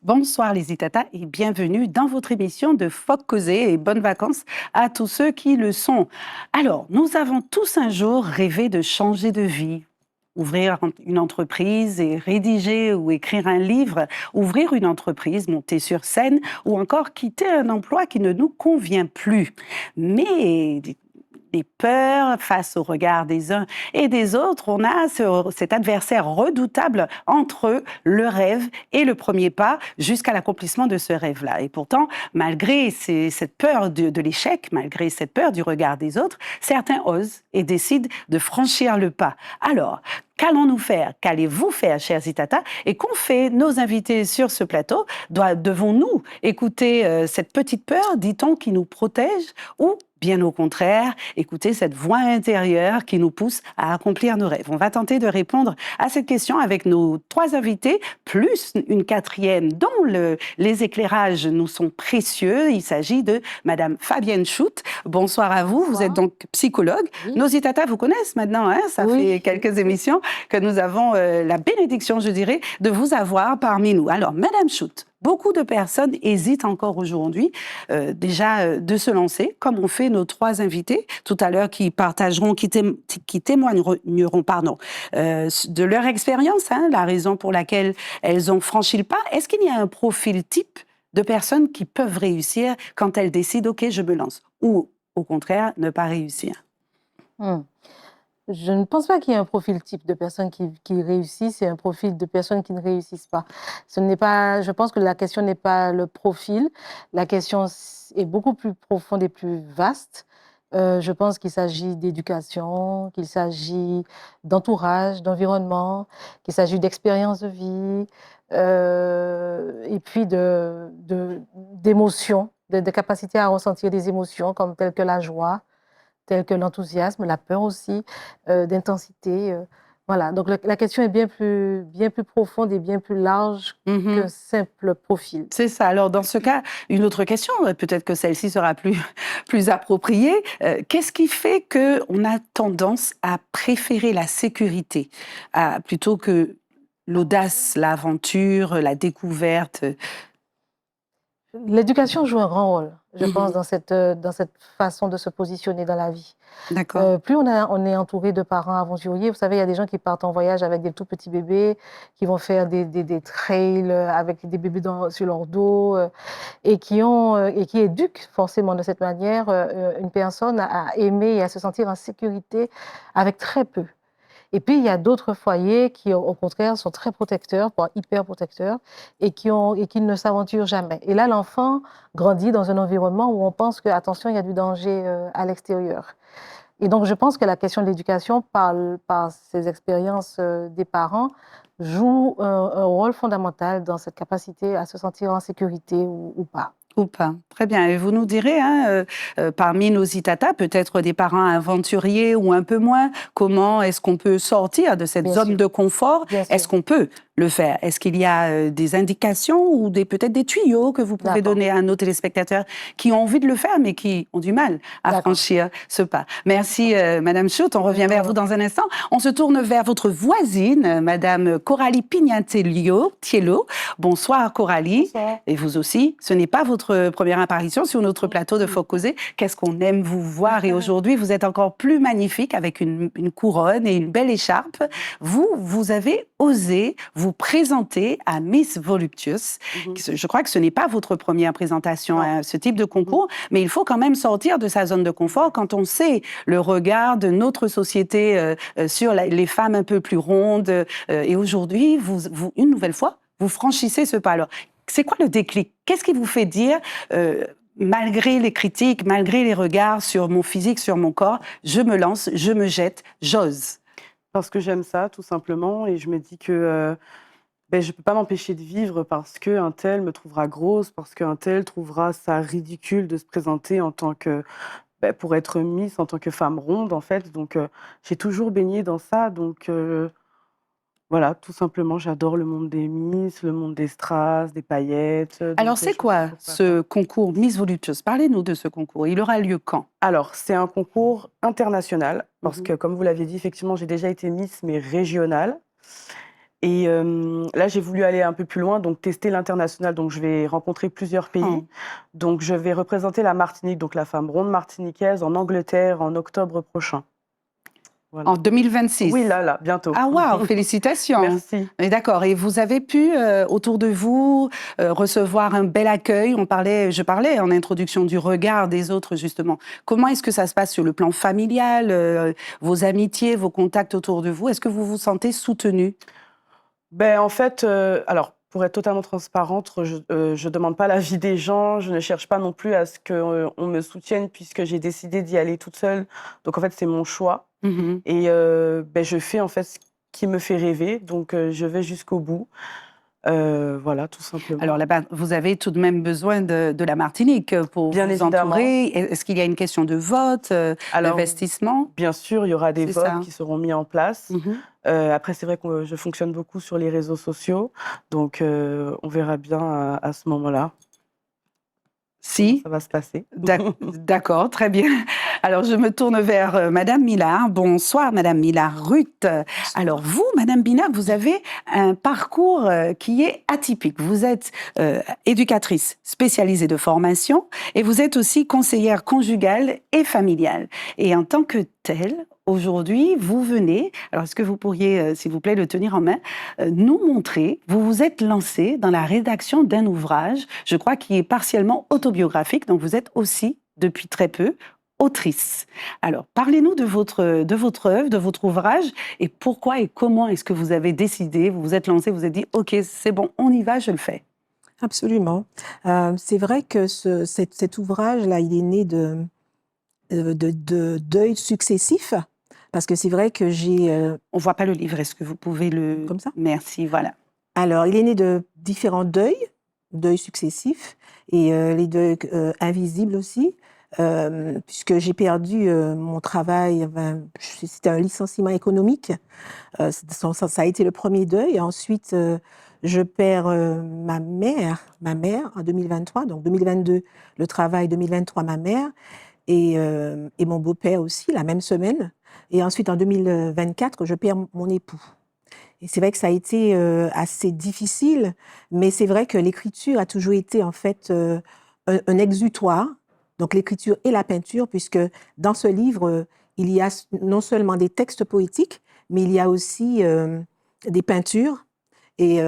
Bonsoir les Itata et bienvenue dans votre émission de Phoque Causé et bonnes vacances à tous ceux qui le sont. Alors, nous avons tous un jour rêvé de changer de vie, ouvrir une entreprise et rédiger ou écrire un livre, ouvrir une entreprise, monter sur scène ou encore quitter un emploi qui ne nous convient plus. Mais des peurs face au regard des uns et des autres, on a cet adversaire redoutable entre le rêve et le premier pas jusqu'à l'accomplissement de ce rêve-là. Et pourtant, malgré cette peur de l'échec, malgré cette peur du regard des autres, certains osent et décident de franchir le pas. Alors, qu'allons-nous faire? Qu'allez-vous faire, chers Itata? Et qu'ont fait nos invités sur ce plateau? Devons-nous écouter cette petite peur, dit-on, qui nous protège, ou bien au contraire, écouter cette voix intérieure qui nous pousse à accomplir nos rêves? On va tenter de répondre à cette question avec nos trois invités, plus une quatrième dont les éclairages nous sont précieux. Il s'agit de Madame Fabienne Schutt. Bonsoir à vous. Vous êtes donc psychologue. Oui. Nos Itata vous connaissent maintenant, hein? Ça Oui. fait quelques émissions que nous avons la bénédiction, je dirais, de vous avoir parmi nous. Alors, Madame Schutt, beaucoup de personnes hésitent encore aujourd'hui de se lancer, comme ont fait nos trois invités tout à l'heure, qui partageront, qui témoigneront, de leur expérience, hein, la raison pour laquelle elles ont franchi le pas. Est-ce qu'il y a un profil type de personnes qui peuvent réussir quand elles décident, OK, je me lance, ou au contraire, ne pas réussir? Je ne pense pas qu'il y ait un profil type de personnes qui réussissent et un profil de personnes qui ne réussissent pas. Je pense que la question n'est pas le profil, la question est beaucoup plus profonde et plus vaste. Je pense qu'il s'agit d'éducation, qu'il s'agit d'entourage, d'environnement, qu'il s'agit d'expérience de vie, et puis d'émotions, de capacité à ressentir des émotions comme telles que la joie, tels que l'enthousiasme, la peur aussi, d'intensité. Voilà, donc la question est bien plus profonde et bien plus large qu'un simple profil. C'est ça. Alors, dans ce cas, une autre question, peut-être que celle-ci sera plus appropriée. Qu'est-ce qui fait qu'on a tendance à préférer la sécurité plutôt que l'audace, l'aventure, la découverte? L'éducation joue un grand rôle, je pense, dans cette façon de se positionner dans la vie. D'accord. Plus on est entouré de parents aventuriers, vous savez, il y a des gens qui partent en voyage avec des tout petits bébés, qui vont faire des trails avec des bébés sur leur dos, et qui éduquent forcément de cette manière une personne à aimer et à se sentir en sécurité avec très peu. Et puis, il y a d'autres foyers qui, au contraire, sont très protecteurs, voire hyper protecteurs, et qui ne s'aventurent jamais. Et là, l'enfant grandit dans un environnement où on pense que, attention, il y a du danger à l'extérieur. Et donc, je pense que la question de l'éducation, par ces expériences des parents, joue un rôle fondamental dans cette capacité à se sentir en sécurité ou pas. Ou pas. Très bien. Et vous nous direz, hein, parmi nos Itata, peut-être des parents aventuriers ou un peu moins, comment est-ce qu'on peut sortir de cette zone de confort? Est-ce qu'on peut le faire? Est-ce qu'il y a des indications ou peut-être des tuyaux que vous pouvez donner à nos téléspectateurs qui ont envie de le faire, mais qui ont du mal à franchir ce pas? Merci, Madame Schutt. On revient vers vous dans un instant. On se tourne vers votre voisine, Madame Coralie Pignatello. Bonsoir, Coralie. Bonsoir. Et vous aussi. Ce n'est pas votre première apparition sur notre plateau de Phoque Causé. Qu'est-ce qu'on aime vous voir. Et aujourd'hui, vous êtes encore plus magnifique avec une couronne et une belle écharpe. Vous avez osé vous présenter à Miss Voluptuous. Je crois que ce n'est pas votre première présentation à ce type de concours, mais il faut quand même sortir de sa zone de confort quand on sait le regard de notre société sur les femmes un peu plus rondes. Et aujourd'hui, une nouvelle fois, vous franchissez ce pas. Alors, c'est quoi le déclic? Qu'est-ce qui vous fait dire, malgré les critiques, malgré les regards sur mon physique, sur mon corps, je me lance, je me jette, j'ose? Parce que j'aime ça, tout simplement, et je me dis que je ne peux pas m'empêcher de vivre parce qu'un tel me trouvera grosse, parce qu'un tel trouvera ça ridicule de se présenter en tant que, pour être Miss, en tant que femme ronde, en fait. Donc, j'ai toujours baigné dans ça, donc... Voilà, tout simplement, j'adore le monde des Miss, le monde des strass, des paillettes. Alors, c'est quoi ce concours Miss Voluptuous? Parlez-nous de ce concours. Il aura lieu quand? Alors, c'est un concours international, parce que, comme vous l'aviez dit, effectivement, j'ai déjà été Miss, mais régionale. Et là, j'ai voulu aller un peu plus loin, donc tester l'international. Donc, je vais rencontrer plusieurs pays. Oh. Donc, je vais représenter la Martinique, donc la femme ronde martiniquaise, en Angleterre en octobre prochain. Voilà. En 2026. Oui, là, bientôt. Ah waouh, félicitations. Merci. Et d'accord. Et vous avez pu, autour de vous, recevoir un bel accueil. Je parlais en introduction du regard des autres, justement. Comment est-ce que ça se passe sur le plan familial, vos amitiés, vos contacts autour de vous? Est-ce que vous vous sentez soutenu? Ben, en fait, alors, pour être totalement transparente, je demande pas l'avis des gens, je ne cherche pas non plus à ce qu'on on me soutienne puisque j'ai décidé d'y aller toute seule. Donc en fait, c'est mon choix Mhm. et ben, je fais en fait ce qui me fait rêver, donc je vais jusqu'au bout. Voilà, tout simplement. Alors là-bas, vous avez tout de même besoin de la Martinique pour Bien vous évidemment. entourer. Est-ce qu'il y a une question de vote, Alors, d'investissement? bien sûr, il y aura des C'est votes ça. qui seront mis en place. Mhm. Après, c'est vrai que je fonctionne beaucoup sur les réseaux sociaux, donc on verra bien à ce moment-là comment Si? ça va se passer. D'accord, très bien. Alors, je me tourne vers Madame Millard. Bonsoir, Madame Millard. Ruth. Alors, vous, Madame Millard, vous avez un parcours qui est atypique. Vous êtes éducatrice spécialisée de formation et vous êtes aussi conseillère conjugale et familiale. Et en tant que telle, aujourd'hui, vous venez, alors est-ce que vous pourriez, s'il vous plaît, le tenir en main, nous montrer, vous vous êtes lancé dans la rédaction d'un ouvrage, je crois, qui est partiellement autobiographique, donc vous êtes aussi, depuis très peu, autrice. Alors, parlez-nous de votre œuvre, de votre ouvrage, et pourquoi et comment est-ce que vous avez décidé, vous vous êtes lancé, vous vous êtes dit, OK, c'est bon, on y va, je le fais. Absolument. C'est vrai que cet ouvrage-là, il est né de deuils successifs, parce que c'est vrai que j'ai... On voit pas le livre, est-ce que vous pouvez le... Comme ça? Merci, voilà. Alors, il est né de différents deuils successifs, et les deuils invisibles aussi, puisque j'ai perdu mon travail, enfin, c'était un licenciement économique, ça a été le premier deuil, et ensuite je perds ma mère en 2023, donc 2022 le travail, 2023 ma mère, et mon beau-père aussi, la même semaine, et ensuite en 2024 je perds mon époux. Et c'est vrai que ça a été assez difficile, mais c'est vrai que l'écriture a toujours été en fait un exutoire, donc l'écriture et la peinture, puisque dans ce livre, il y a non seulement des textes poétiques, mais il y a aussi des peintures. Et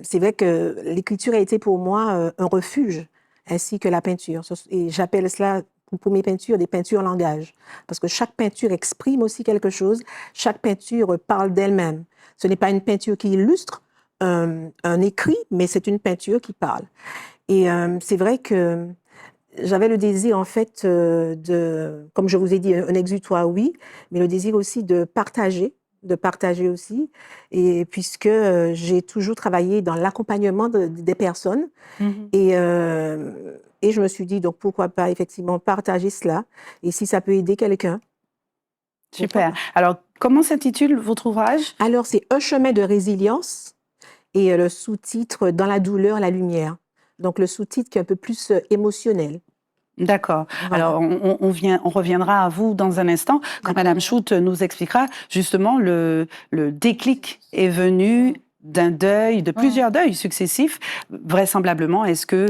c'est vrai que l'écriture a été pour moi un refuge, ainsi que la peinture. Et j'appelle cela, pour mes peintures, des peintures langage, parce que chaque peinture exprime aussi quelque chose, chaque peinture parle d'elle-même. Ce n'est pas une peinture qui illustre un écrit, mais c'est une peinture qui parle. Et c'est vrai que j'avais le désir, en fait, comme je vous ai dit, un exutoire, oui, mais le désir aussi de partager aussi, et puisque j'ai toujours travaillé dans l'accompagnement des personnes, et je me suis dit, donc pourquoi pas effectivement partager cela, et si ça peut aider quelqu'un. Super. Alors, comment s'intitule votre ouvrage? Alors, c'est Un chemin de résilience, et le sous-titre Dans la douleur, la lumière. Donc, le sous-titre qui est un peu plus émotionnel. D'accord. Voilà. Alors, on reviendra à vous dans un instant, quand Madame Schut nous expliquera justement le déclic est venu d'un deuil, de plusieurs deuils successifs. Vraisemblablement, est-ce que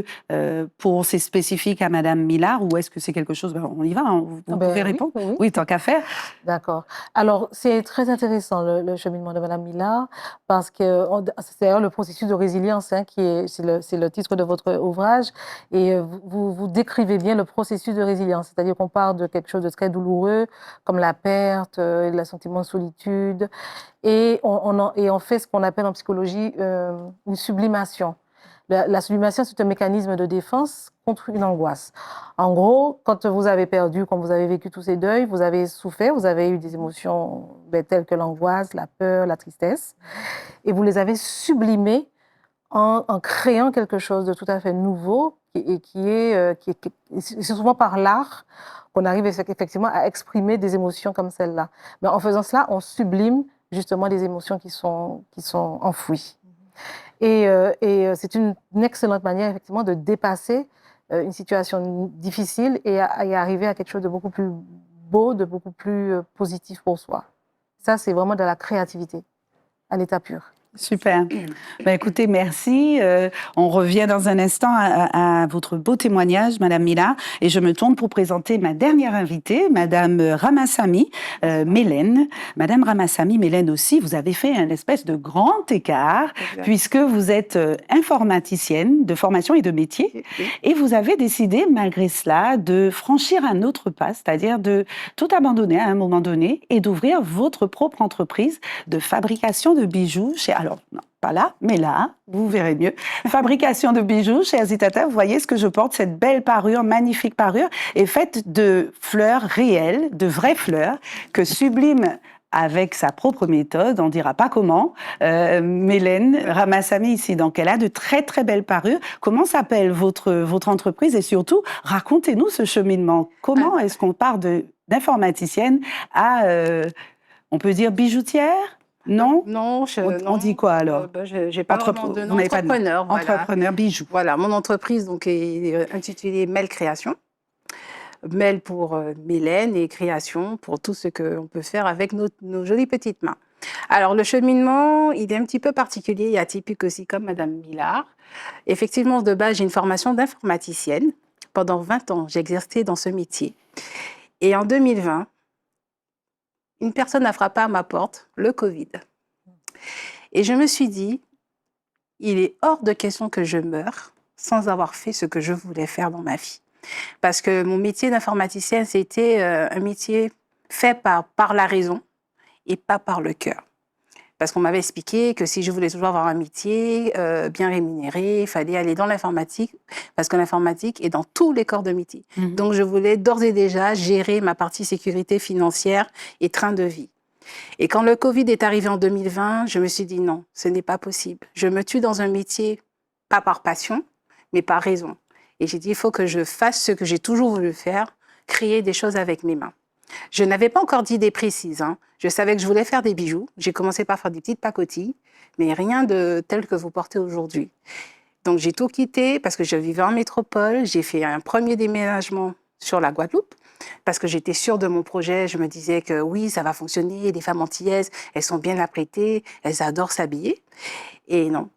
pour c'est spécifique à Madame Millard ou est-ce que c'est quelque chose, on y va, hein, vous pouvez Oui, répondre? oui. Oui, tant qu'à faire. D'accord. Alors, c'est très intéressant le cheminement de Madame Millard, parce que c'est d'ailleurs le processus de résilience, hein, c'est le titre de votre ouvrage, et vous décrivez bien le processus de résilience, c'est-à-dire qu'on part de quelque chose de très douloureux, comme la perte, le sentiment de solitude, et on fait ce qu'on appelle en psychologie une sublimation. La sublimation, c'est un mécanisme de défense contre une angoisse. En gros, quand vous avez perdu, quand vous avez vécu tous ces deuils, vous avez souffert, vous avez eu des émotions telles que l'angoisse, la peur, la tristesse, et vous les avez sublimées en créant quelque chose de tout à fait nouveau, c'est souvent par l'art qu'on arrive effectivement à exprimer des émotions comme celle-là. Mais en faisant cela, on sublime justement des émotions qui sont enfouies. Et c'est une excellente manière, effectivement, de dépasser une situation difficile et arriver à quelque chose de beaucoup plus beau, de beaucoup plus positif pour soi. Ça, c'est vraiment de la créativité, à l'état pur. Super. Ben, écoutez, merci. On revient dans un instant à votre beau témoignage, Madame Mila. Et je me tourne pour présenter ma dernière invitée, Madame Ramassamy Mélène. Madame Ramassamy Mélène aussi, vous avez fait un espèce de grand écart, Exact. puisque vous êtes informaticienne de formation et de métier. Oui. Et vous avez décidé, malgré cela, de franchir un autre pas, c'est-à-dire de tout abandonner à un moment donné et d'ouvrir votre propre entreprise de fabrication de bijoux chez... Alors, non, pas là, mais là, vous verrez mieux. Fabrication de bijoux chez Azitata. Vous voyez ce que je porte, cette belle parure, magnifique parure, est faite de fleurs réelles, de vraies fleurs, que sublime avec sa propre méthode, on ne dira pas comment, Mélène Ramassamy ici. Donc, elle a de très, très belles parures. Comment s'appelle votre entreprise? Et surtout, racontez-nous ce cheminement. Comment est-ce qu'on part d'informaticienne à, on peut dire, bijoutière? Non? Non, On dit quoi alors? j'ai pas vraiment de nom. Vous n'avez pas de nom. Entrepreneur, voilà. Entrepreneur bijoux. Voilà, mon entreprise donc est intitulée Mel Création. Mel pour Mélène et création pour tout ce qu'on peut faire avec nos jolies petites mains. Alors, le cheminement, il est un petit peu particulier et atypique aussi, comme Madame Millard. Effectivement, de base, j'ai une formation d'informaticienne. Pendant 20 ans, j'ai exercé dans ce métier. Et en 2020, une personne a frappé à ma porte, le Covid. Et je me suis dit, il est hors de question que je meure sans avoir fait ce que je voulais faire dans ma vie. Parce que mon métier d'informaticienne, c'était un métier fait par la raison et pas par le cœur. Parce qu'on m'avait expliqué que si je voulais toujours avoir un métier bien rémunéré, il fallait aller dans l'informatique, parce que l'informatique est dans tous les corps de métier. Mhm. Donc, je voulais d'ores et déjà gérer ma partie sécurité financière et train de vie. Et quand le Covid est arrivé en 2020, je me suis dit non, ce n'est pas possible. Je me tue dans un métier, pas par passion, mais par raison. Et j'ai dit, il faut que je fasse ce que j'ai toujours voulu faire, créer des choses avec mes mains. Je n'avais pas encore d'idée précise. Je savais que je voulais faire des bijoux. J'ai commencé par faire des petites pacotilles, mais rien de tel que vous portez aujourd'hui. Donc, j'ai tout quitté parce que je vivais en métropole. J'ai fait un premier déménagement sur la Guadeloupe parce que j'étais sûre de mon projet. Je me disais que oui, ça va fonctionner. Les femmes antillaises, elles sont bien apprêtées, elles adorent s'habiller. Et non,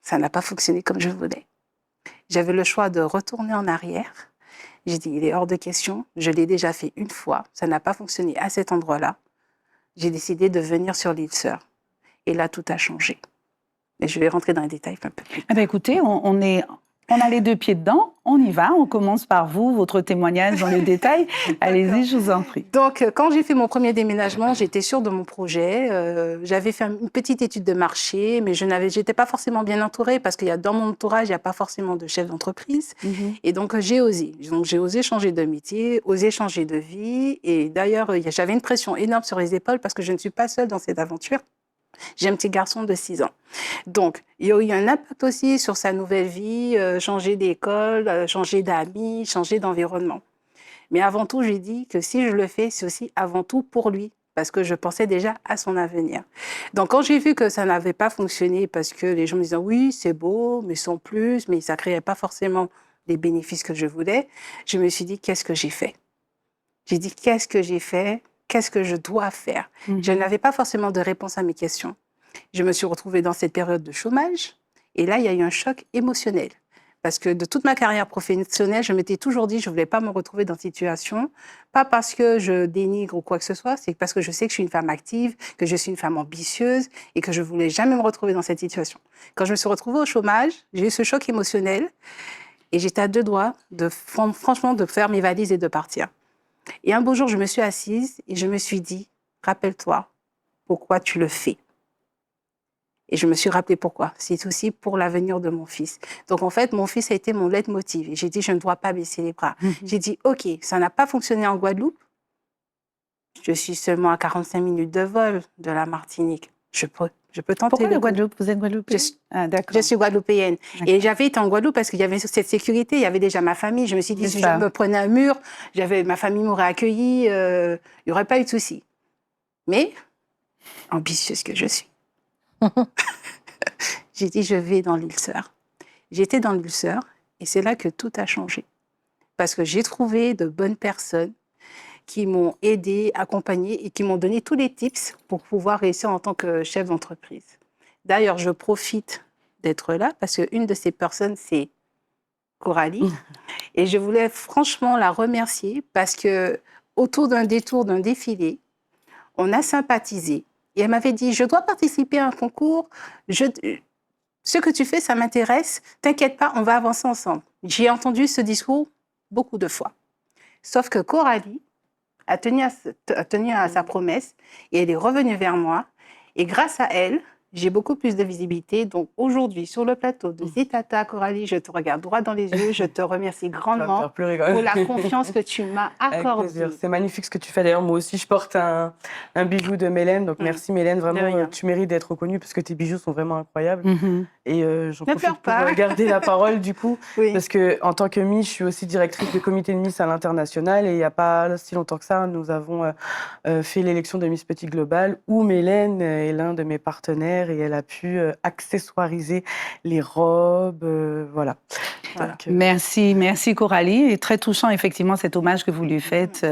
ça n'a pas fonctionné comme je voulais. J'avais le choix de retourner en arrière. J'ai dit, il est hors de question. Je l'ai déjà fait une fois. Ça n'a pas fonctionné à cet endroit-là. J'ai décidé de venir sur l'île Sœur. Et là, tout a changé. Et je vais rentrer dans les détails un peu plus tard. Eh bien, écoutez, on a les deux pieds dedans. On y va. On commence par vous, votre témoignage dans les détails. Allez-y, je vous en prie. Donc, quand j'ai fait mon premier déménagement, j'étais sûre de mon projet. J'avais fait une petite étude de marché, mais je n'étais pas forcément bien entourée parce qu'il y a dans mon entourage, il n'y a pas forcément de chef d'entreprise. Et donc, j'ai osé. Donc, j'ai osé changer de métier, osé changer de vie. Et d'ailleurs, j'avais une pression énorme sur les épaules parce que je ne suis pas seule dans cette aventure. J'ai un petit garçon de 6 ans. Donc, il y a eu un impact aussi sur sa nouvelle vie, changer d'école, changer d'amis, changer d'environnement. Mais avant tout, j'ai dit que si je le fais, c'est aussi avant tout pour lui, parce que je pensais déjà à son avenir. Donc, quand j'ai vu que ça n'avait pas fonctionné, parce que les gens me disaient « oui, c'est beau, mais sans plus », mais ça ne créait pas forcément les bénéfices que je voulais, je me suis dit « qu'est-ce que j'ai fait ?» J'ai dit « qu'est-ce que j'ai fait ? Qu'est-ce que je dois faire ?» Je n'avais pas forcément de réponse à mes questions. Je me suis retrouvée dans cette période de chômage. Et là, il y a eu un choc émotionnel. Parce que de toute ma carrière professionnelle, je m'étais toujours dit que je ne voulais pas me retrouver dans cette situation. Pas parce que je dénigre ou quoi que ce soit, c'est parce que je sais que je suis une femme active, que je suis une femme ambitieuse et que je ne voulais jamais me retrouver dans cette situation. Quand je me suis retrouvée au chômage, j'ai eu ce choc émotionnel et j'étais à 2 doigts, franchement, de faire mes valises et de partir. Et un beau jour, je me suis assise et je me suis dit, rappelle-toi pourquoi tu le fais. Et je me suis rappelé pourquoi. C'est aussi pour l'avenir de mon fils. Donc, en fait, mon fils a été mon leitmotiv. Et j'ai dit, je ne dois pas baisser les bras. J'ai dit, OK, ça n'a pas fonctionné en Guadeloupe. Je suis seulement à 45 minutes de vol de la Martinique. Je peux tenter. Pourquoi le Guadeloupe? Vous êtes Guadeloupéenne? Je suis guadeloupéenne. Et j'avais été en Guadeloupe parce qu'il y avait cette sécurité, il y avait déjà ma famille. Je me suis dit, si je me prenais un mur, ma famille m'aurait accueillie, il n'y aurait pas eu de souci. Mais, ambitieuse que je suis, j'ai dit, je vais dans l'île Sœur. J'étais dans l'île Sœur et c'est là que tout a changé. Parce que j'ai trouvé de bonnes personnes qui m'ont aidée, accompagnée et qui m'ont donné tous les tips pour pouvoir réussir en tant que chef d'entreprise. D'ailleurs, je profite d'être là parce qu'une de ces personnes, c'est Coralie. Et je voulais franchement la remercier parce que autour d'un détour d'un défilé, on a sympathisé. Et elle m'avait dit, je dois participer à un concours. Ce que tu fais, ça m'intéresse. T'inquiète pas, on va avancer ensemble. J'ai entendu ce discours beaucoup de fois. Sauf que Coralie a tenu à sa promesse et elle est revenue vers moi. Et grâce à elle, j'ai beaucoup plus de visibilité. Donc aujourd'hui, sur le plateau de Zitata, Coralie, je te regarde droit dans les yeux. Je te remercie grandement pour la confiance que tu m'as accordée. C'est magnifique ce que tu fais. D'ailleurs, moi aussi, je porte un bijou de Mélène. Donc merci Mélène. Vraiment, tu mérites d'être reconnue parce que tes bijoux sont vraiment incroyables. Et j'en profite pour garder la parole du coup. Parce qu'en tant que Miss, je suis aussi directrice de comité de Miss à l'international. Et il n'y a pas si longtemps que ça, nous avons fait l'élection de Miss Petit Global où Mélène est l'un de mes partenaires. Et elle a pu accessoiriser les robes, voilà. Donc, merci Coralie. Et très touchant, effectivement, cet hommage que vous lui faites.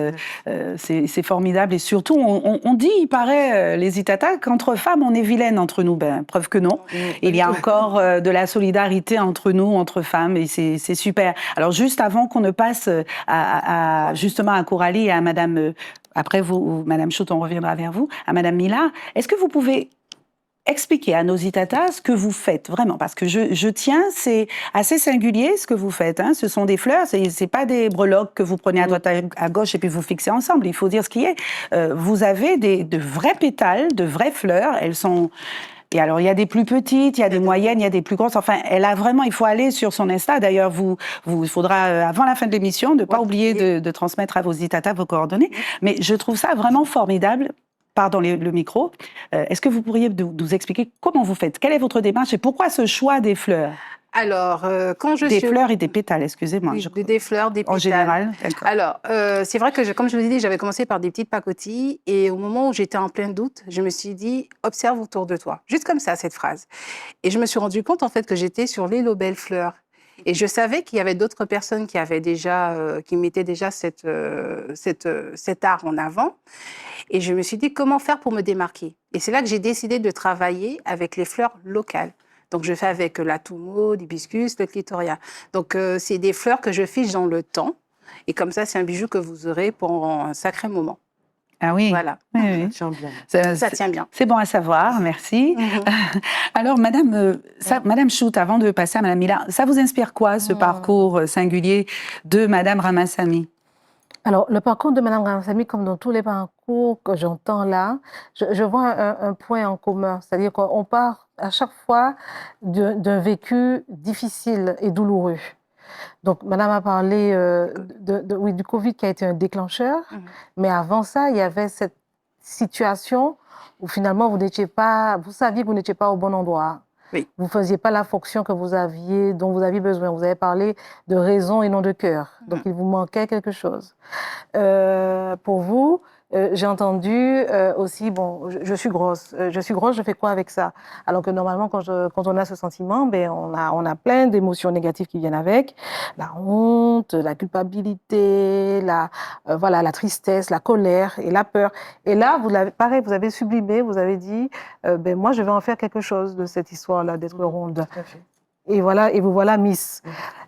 C'est formidable. Et surtout, on dit, il paraît, les Zitata, qu'entre femmes, on est vilaines entre nous. Ben, preuve que non. Il y a encore de la solidarité entre nous, entre femmes, et c'est super. Alors, juste avant qu'on ne passe justement à Coralie et à Madame... après vous, Madame Choute, on reviendra vers vous. À Madame Mila, est-ce que vous pouvez expliquer à nos Zitata ce que vous faites, vraiment, parce que je tiens, c'est assez singulier ce que vous faites. Hein. Ce sont des fleurs, c'est pas des breloques que vous prenez à droite à gauche et puis vous fixez ensemble. Il faut dire ce qui est. Vous avez de vrais pétales, de vraies fleurs. Elles sont... Et alors, il y a des plus petites, il y a des moyennes, il y a des plus grosses. Enfin, elle a vraiment... Il faut aller sur son Insta. D'ailleurs, il faudra, avant la fin de l'émission, ne pas oublier de transmettre à vos Zitata vos coordonnées. Mais je trouve ça vraiment formidable. Pardon, le micro. Est-ce que vous pourriez nous expliquer comment vous faites? Quelle est votre démarche et pourquoi ce choix des fleurs? Alors, quand je suis... Des fleurs et des pétales, excusez-moi. Des fleurs, des pétales. En général, d'accord. Alors, c'est vrai que, comme je vous ai dit, j'avais commencé par des petites pacotilles et au moment où j'étais en plein doute, je me suis dit, observe autour de toi. Juste comme ça, cette phrase. Et je me suis rendu compte, en fait, que j'étais sur l'île aux belles fleurs. Et je savais qu'il y avait d'autres personnes qui avaient déjà, qui mettaient déjà cet art en avant. Et je me suis dit, comment faire pour me démarquer? Et c'est là que j'ai décidé de travailler avec les fleurs locales. Donc, je fais avec la toumo, l'hibiscus, le clitoria. Donc, c'est des fleurs que je fiche dans le temps. Et comme ça, c'est un bijou que vous aurez pour un sacré moment. Ah oui. Voilà. Oui. Ça tient bien. Ça tient bien. C'est bon à savoir, merci. Alors, Madame Choute, avant de passer à Madame Mila, ça vous inspire quoi, ce parcours singulier de Madame Ramassamy? Alors, le parcours de Madame Ramassamy, comme dans tous les parcours que j'entends là, je vois un point en commun. C'est-à-dire qu'on part à chaque fois d'un vécu difficile et douloureux. Donc, Madame a parlé oui, du Covid qui a été un déclencheur, mais avant ça, il y avait cette situation où finalement, vous saviez que vous n'étiez pas au bon endroit. Oui. Vous ne faisiez pas la fonction dont vous aviez besoin. Vous avez parlé de raison et non de cœur. Donc, il vous manquait quelque chose. Pour vous, j'ai entendu aussi, bon, je suis grosse. Je fais quoi avec ça? Alors que normalement, quand on a ce sentiment, ben, on a plein d'émotions négatives qui viennent avec. La honte, la culpabilité, la tristesse, la colère et la peur. Et là, pareil, vous avez sublimé, vous avez dit, ben, moi, je vais en faire quelque chose de cette histoire-là, d'être ronde. Tout à fait. Et voilà, et vous voilà Miss.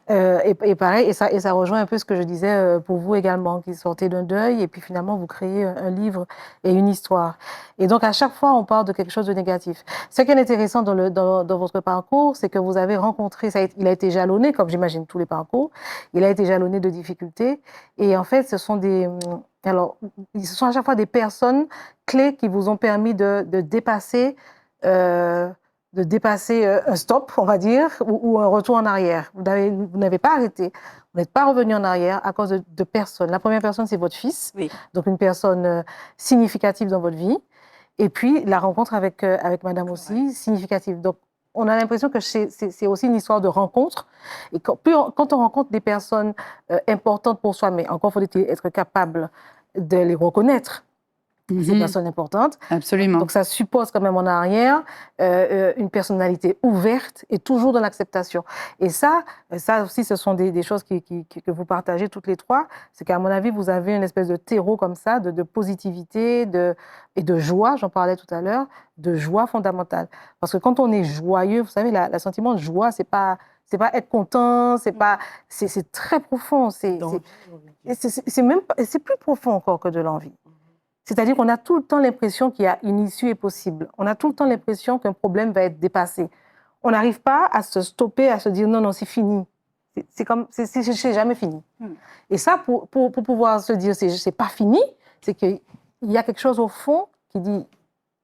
Et pareil, et ça rejoint un peu ce que je disais pour vous également, qui sortez d'un deuil, et puis finalement vous créez un livre et une histoire. Et donc à chaque fois, on parle de quelque chose de négatif. Ce qui est intéressant dans votre parcours, c'est que vous avez rencontré, il a été jalonné, comme j'imagine tous les parcours, il a été jalonné de difficultés. Et en fait, ce sont à chaque fois des personnes clés qui vous ont permis de dépasser un stop, on va dire, ou un retour en arrière. Vous n'avez pas arrêté, vous n'êtes pas revenu en arrière à cause de personnes. La première personne, c'est votre fils, oui. Donc une personne significative dans votre vie. Et puis, la rencontre avec Madame aussi, significative. Donc, on a l'impression que c'est aussi une histoire de rencontre. Et quand on rencontre des personnes importantes pour soi, mais encore faut-il être capable de les reconnaître. ces personnes importantes. Absolument. Donc, ça suppose quand même en arrière une personnalité ouverte et toujours dans l'acceptation. Et ça aussi, ce sont des choses que vous partagez toutes les trois. C'est qu'à mon avis, vous avez une espèce de terreau comme ça, de positivité et de joie, j'en parlais tout à l'heure, de joie fondamentale. Parce que quand on est joyeux, vous savez, le sentiment de joie, c'est pas être content, c'est très profond. C'est plus profond encore que de l'envie. C'est-à-dire qu'on a tout le temps l'impression qu'il y a une issue possible. On a tout le temps l'impression qu'un problème va être dépassé. On n'arrive pas à se stopper, à se dire non, c'est fini. C'est jamais fini. Et ça, pour pouvoir se dire c'est pas fini, c'est qu'il y a quelque chose au fond qui dit,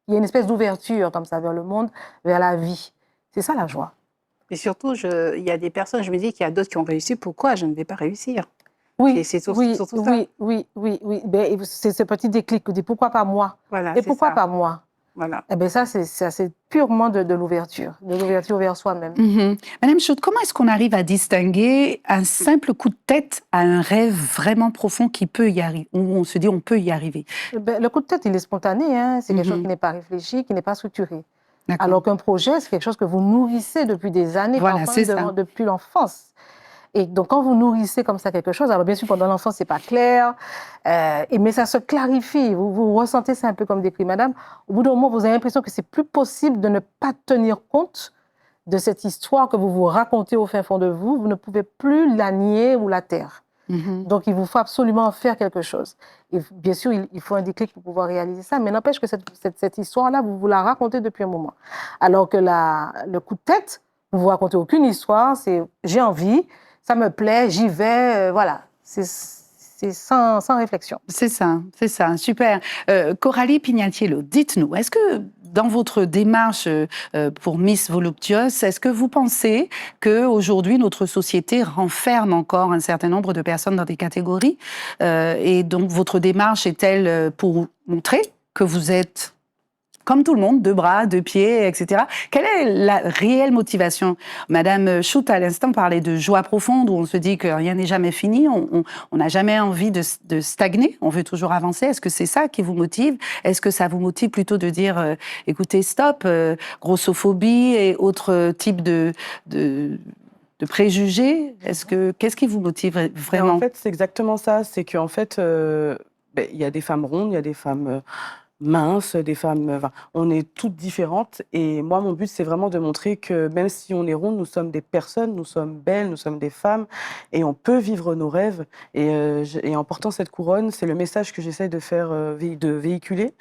il y a une espèce d'ouverture comme ça vers le monde, vers la vie. C'est ça la joie. Et surtout, il y a des personnes, je me dis qu'il y a d'autres qui ont réussi. Pourquoi je ne vais pas réussir? Oui, c'est surtout ça. Oui. Ben, c'est ce petit déclic qui dit pourquoi pas moi? Voilà, et pourquoi pas moi? Voilà. Eh ben ça, c'est purement de l'ouverture vers soi-même. Madame Choute, comment est-ce qu'on arrive à distinguer un simple coup de tête à un rêve vraiment profond qui peut y arriver, où on se dit on peut y arriver? Ben, le coup de tête, il est spontané, hein? C'est quelque chose qui n'est pas réfléchi, qui n'est pas structuré. D'accord. Alors qu'un projet, c'est quelque chose que vous nourrissez depuis des années, Voilà, parfois c'est ça. depuis l'enfance. Et donc, quand vous nourrissez comme ça quelque chose, alors bien sûr, pendant l'enfance, c'est pas clair, mais ça se clarifie. Vous ressentez ça un peu comme décrit Madame. Au bout d'un moment, vous avez l'impression que c'est plus possible de ne pas tenir compte de cette histoire que vous vous racontez au fin fond de vous. Vous ne pouvez plus la nier ou la taire. Donc, il vous faut absolument faire quelque chose. Et bien sûr, il faut un déclic pour pouvoir réaliser ça, mais n'empêche que cette histoire-là, vous la racontez depuis un moment. Alors que le coup de tête, vous vous racontez aucune histoire, c'est j'ai envie, ça me plaît, j'y vais, voilà. C'est sans réflexion. C'est ça, super. Coralie Pignatiello, dites-nous, est-ce que dans votre démarche pour Miss Voluptuous, est-ce que vous pensez qu'aujourd'hui, notre société renferme encore un certain nombre de personnes dans des catégories et donc votre démarche est-elle pour montrer que vous êtes comme tout le monde, 2 bras, 2 pieds, etc. Quelle est la réelle motivation? Madame Choute, à l'instant, parlait de joie profonde, où on se dit que rien n'est jamais fini, on n'a jamais envie de stagner, on veut toujours avancer. Est-ce que c'est ça qui vous motive? Est-ce que ça vous motive plutôt de dire, écoutez, stop, grossophobie et autres types de préjugés? Qu'est-ce qui vous motive vraiment? En fait, c'est exactement ça. C'est qu'en fait, il y a des femmes rondes, il y a des femmes minces, des femmes... Enfin, on est toutes différentes. Et moi, mon but, c'est vraiment de montrer que même si on est ronde, nous sommes des personnes, nous sommes belles, nous sommes des femmes. Et on peut vivre nos rêves. Et en portant cette couronne, c'est le message que j'essaie de faire, de véhiculer.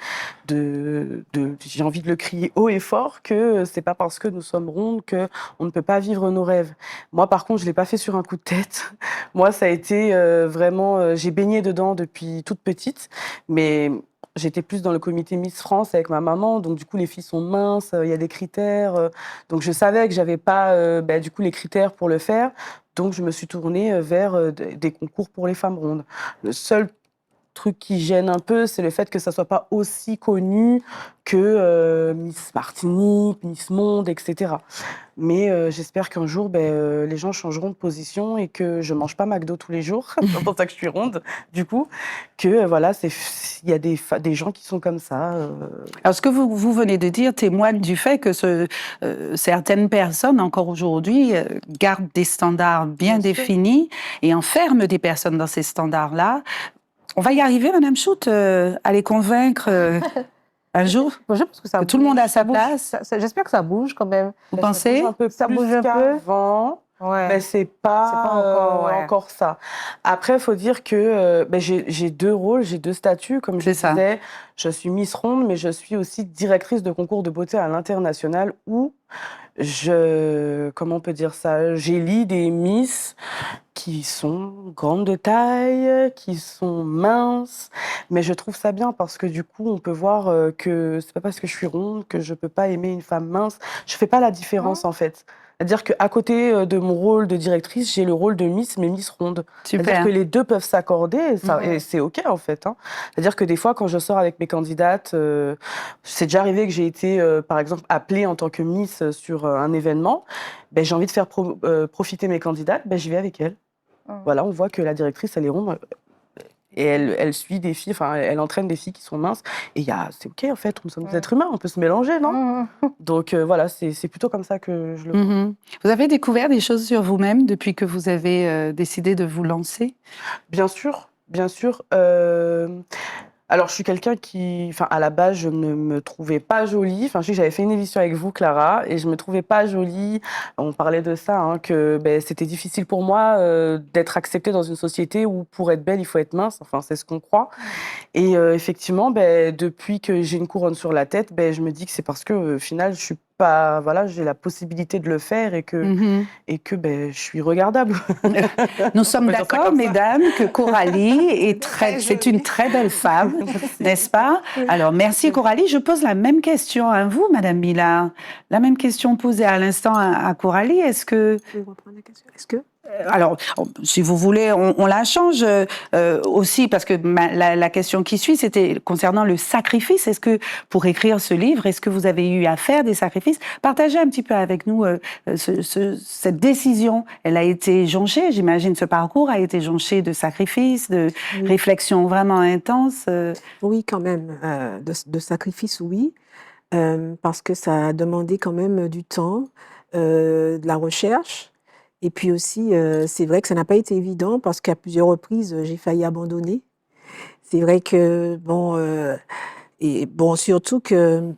J'ai envie de le crier haut et fort que c'est pas parce que nous sommes rondes qu'on ne peut pas vivre nos rêves. Moi, par contre, je l'ai pas fait sur un coup de tête. Moi, ça a été vraiment... j'ai baigné dedans depuis toute petite. Mais... J'étais plus dans le comité Miss France avec ma maman, donc du coup les filles sont minces, il y a des critères, donc je savais que j'avais pas du coup les critères pour le faire, donc je me suis tournée vers des concours pour les femmes rondes. Le seul truc qui gêne un peu, c'est le fait que ça soit pas aussi connu que Miss Martinique, Miss Monde, etc. Mais j'espère qu'un jour, les gens changeront de position et que je mange pas McDo tous les jours. C'est pour ça que je suis ronde, du coup. Que voilà, il y a des gens qui sont comme ça. Alors, ce que vous venez de dire témoigne du fait que certaines personnes, encore aujourd'hui, gardent des standards bien définis et enferment des personnes dans ces standards-là. On va y arriver, Madame Choute, à les convaincre un jour Je pense que ça que tout le monde a sa place. J'espère que ça bouge quand même. Vous pensez? Ça bouge un peu. Qu'avant. Ouais. Mais c'est pas encore ça. Après, il faut dire que j'ai 2 rôles, j'ai 2 statuts. Comme je disais, je suis Miss Ronde, mais je suis aussi directrice de concours de beauté à l'international où comment on peut dire ça, j'élis des Miss qui sont grandes de taille, qui sont minces, mais je trouve ça bien parce que du coup, on peut voir que c'est pas parce que je suis ronde que je peux pas aimer une femme mince. Je fais pas la différence en fait. C'est-à-dire qu'à côté de mon rôle de directrice, j'ai le rôle de Miss, mais Miss Ronde. C'est-à-dire que les 2 peuvent s'accorder et c'est OK en fait. C'est-à-dire que des fois, quand je sors avec mes candidates, c'est déjà arrivé que j'ai été, par exemple, appelée en tant que Miss sur un événement. J'ai envie de faire profiter mes candidates, j'y vais avec elles. Voilà, on voit que la directrice, elle est ronde. et elle suit des filles, enfin, elle entraîne des filles qui sont minces. Et c'est OK, en fait, nous sommes des êtres humains, on peut se mélanger, non? Donc voilà, c'est plutôt comme ça que je le vois. Vous avez découvert des choses sur vous-même depuis que vous avez décidé de vous lancer? Bien sûr, bien sûr. Alors, je suis quelqu'un qui, enfin, à la base, je ne me trouvais pas jolie. Enfin, je sais que j'avais fait une émission avec vous, Clara, et je me trouvais pas jolie. On parlait de ça, hein, que c'était difficile pour moi d'être acceptée dans une société où pour être belle, il faut être mince. Enfin, c'est ce qu'on croit. Et effectivement, depuis que j'ai une couronne sur la tête, je me dis que c'est parce que, au final, je suis pas, voilà, j'ai la possibilité de le faire et que je suis regardable. Nous sommes On peut dire ça d'accord, comme ça. mesdames, que Coralie c'est une très belle femme, n'est-ce pas? Alors, merci Coralie. Je pose la même question à vous, Madame Millard. La même question posée à l'instant à Coralie. Est-ce que... Vous pouvez reprendre la question? Est-ce que Alors, si vous voulez, on la change aussi, parce que la question qui suit, c'était concernant le sacrifice. Est-ce que, pour écrire ce livre, est-ce que vous avez eu à faire des sacrifices? Partagez un petit peu avec nous cette décision. Elle a été jonchée, j'imagine, ce parcours a été jonché de sacrifices, de réflexions vraiment intenses. Oui, quand même, de sacrifice, oui, parce que ça a demandé quand même du temps, de la recherche. Et puis aussi, c'est vrai que ça n'a pas été évident parce qu'à plusieurs reprises, j'ai failli abandonner. C'est vrai que, surtout que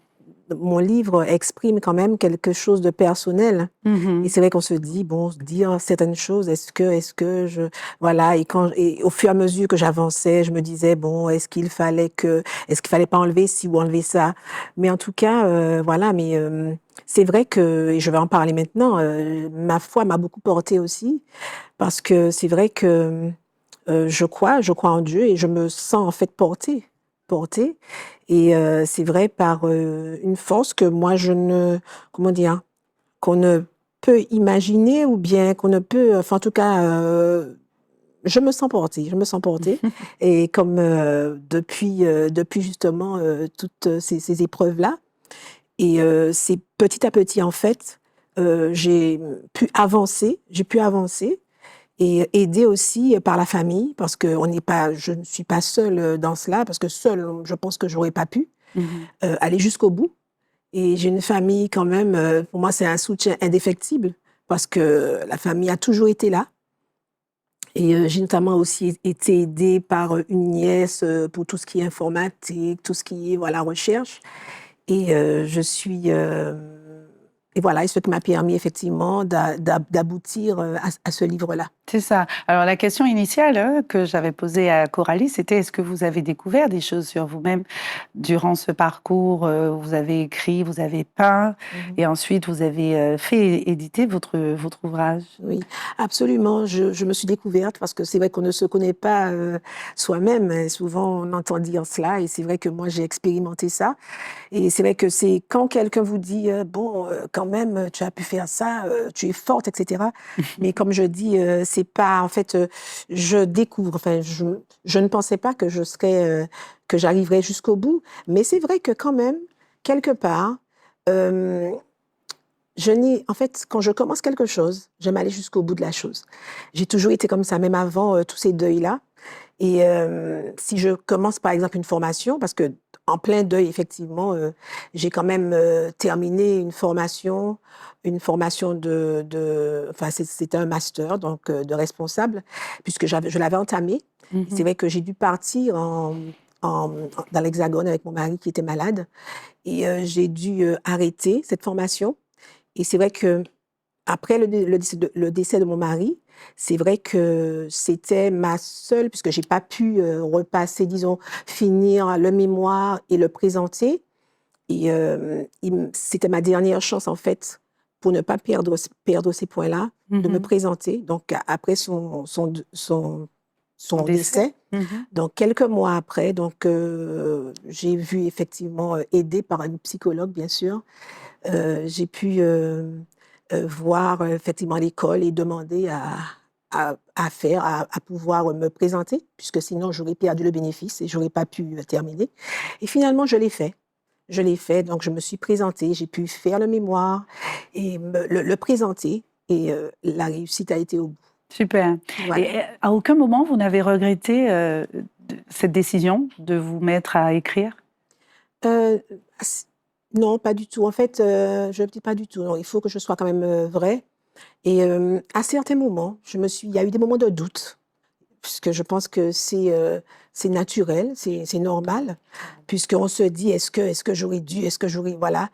mon livre exprime quand même quelque chose de personnel. Et c'est vrai qu'on se dit, dire certaines choses, est-ce que voilà, et au fur et à mesure que j'avançais, je me disais, est-ce qu'il fallait pas enlever ci ou enlever ça? Mais en tout cas, voilà, c'est vrai que, et je vais en parler maintenant, ma foi m'a beaucoup portée aussi, parce que c'est vrai que je crois en Dieu et je me sens en fait portée. Et c'est vrai par une force que moi comment dire, qu'on ne peut imaginer ou bien qu'on ne peut, enfin en tout cas, je me sens portée. Et comme depuis justement toutes ces épreuves-là, et c'est petit à petit en fait, j'ai pu avancer et aidée aussi par la famille, parce que je ne suis pas seule dans cela, parce que seule, je pense que j'aurais pas pu aller jusqu'au bout. Et j'ai une famille quand même, pour moi c'est un soutien indéfectible, parce que la famille a toujours été là. Et j'ai notamment aussi été aidée par une nièce pour tout ce qui est informatique, tout ce qui est recherche. Et et voilà, et ce qui m'a permis effectivement d'aboutir à ce livre-là. C'est ça. Alors, la question initiale que j'avais posée à Coralie, c'était est-ce que vous avez découvert des choses sur vous-même durant ce parcours? Vous avez écrit, vous avez peint, et ensuite vous avez fait éditer votre ouvrage. Oui, absolument. Je me suis découverte parce que c'est vrai qu'on ne se connaît pas soi-même. Et souvent, on entend dire cela, et c'est vrai que moi, j'ai expérimenté ça. Et c'est vrai que c'est quand quelqu'un vous dit quand même, tu as pu faire ça, tu es forte, etc. Mais comme je dis, c'est pas en fait, je découvre. Enfin, je ne pensais pas que que j'arriverais jusqu'au bout. Mais c'est vrai que quand même, quelque part, en fait, quand je commence quelque chose, j'aime aller jusqu'au bout de la chose. J'ai toujours été comme ça, même avant tous ces deuils-là. Et si je commence par exemple une formation, parce que en plein deuil, effectivement, j'ai quand même terminé une formation enfin c'était un master donc de responsable, puisque je l'avais entamé. Et c'est vrai que j'ai dû partir dans l'Hexagone avec mon mari qui était malade, et j'ai dû arrêter cette formation. Et c'est vrai que après le décès de mon mari, c'est vrai que c'était ma seule, puisque j'ai pas pu repasser, disons, finir le mémoire et le présenter. Et c'était ma dernière chance, en fait, pour ne pas perdre ces points-là, de me présenter. Donc, après son décès. Donc, quelques mois après, donc, j'ai vu effectivement, aidée par une psychologue, bien sûr, j'ai pu voir effectivement l'école et demander à pouvoir me présenter, puisque sinon j'aurais perdu le bénéfice et j'aurais pas pu terminer. Et finalement, je l'ai fait. Donc je me suis présentée, j'ai pu faire le mémoire et le présenter, et la réussite a été au bout. Super. Voilà. Et à aucun moment, vous n'avez regretté cette décision de vous mettre à écrire? Non, pas du tout. En fait, je ne dis pas du tout. Non, il faut que je sois quand même vraie. Et à certains moments, il y a eu des moments de doute, puisque je pense que c'est naturel, c'est normal, puisqu'on se dit est-ce que j'aurais dû, voilà.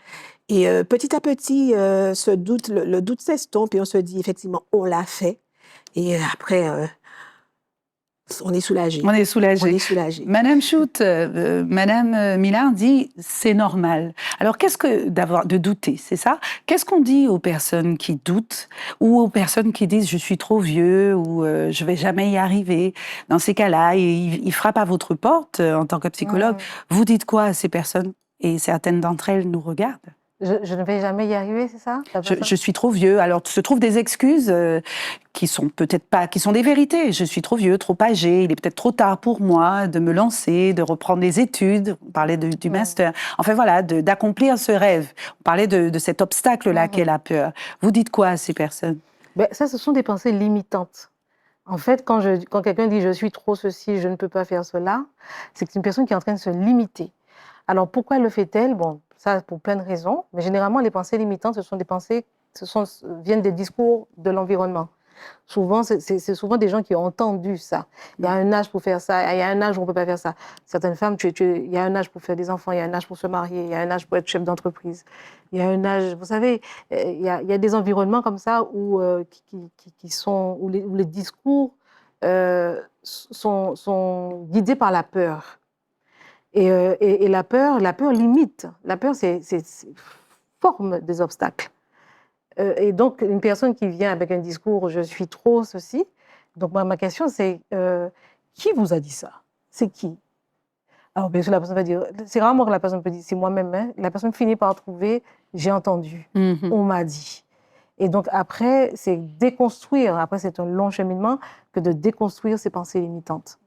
Et petit à petit, ce doute, le doute s'estompe et on se dit effectivement on l'a fait. Et après, on est soulagé. On est soulagé. On est soulagé. Madame Schut, Madame Millard dit c'est normal. Alors qu'est-ce que de douter, c'est ça? Qu'est-ce qu'on dit aux personnes qui doutent ou aux personnes qui disent je suis trop vieux ou je vais jamais y arriver? Dans ces cas-là, ils frappent à votre porte en tant que psychologue. Vous dites quoi à ces personnes? Et certaines d'entre elles nous regardent. Je ne vais jamais y arriver, c'est ça? Je suis trop vieux. Alors, se trouvent des excuses qui sont peut-être pas, qui sont des vérités. Je suis trop vieux, trop âgé. Il est peut-être trop tard pour moi de me lancer, de reprendre des études. On parlait du master. Enfin voilà, d'accomplir ce rêve. On parlait de cet obstacle-là qu'est la peur. Vous dites quoi à ces personnes? Ben, ça, ce sont des pensées limitantes. En fait, quand quelqu'un dit je suis trop ceci, je ne peux pas faire cela, c'est une personne qui est en train de se limiter. Alors pourquoi le fait-elle? Bon, ça pour plein de raisons, mais généralement les pensées limitantes, ce sont des pensées, viennent des discours de l'environnement. Souvent, c'est souvent des gens qui ont entendu ça. Il y a un âge pour faire ça, il y a un âge où on ne peut pas faire ça. Certaines femmes, il y a un âge pour faire des enfants, il y a un âge pour se marier, il y a un âge pour être chef d'entreprise. Il y a un âge, vous savez, il y a des environnements comme ça où les discours sont guidés par la peur. Et la peur limite. La peur, c'est forme des obstacles. Et donc, une personne qui vient avec un discours « je suis trop ceci », donc ma question, c'est qui vous a dit ça? C'est qui? Alors, bien sûr, la personne va dire, c'est rarement que la personne peut dire, c'est moi-même, hein. La personne finit par trouver « j'ai entendu, on m'a dit ». Et donc, après, c'est déconstruire, après, c'est un long cheminement que de déconstruire ces pensées limitantes.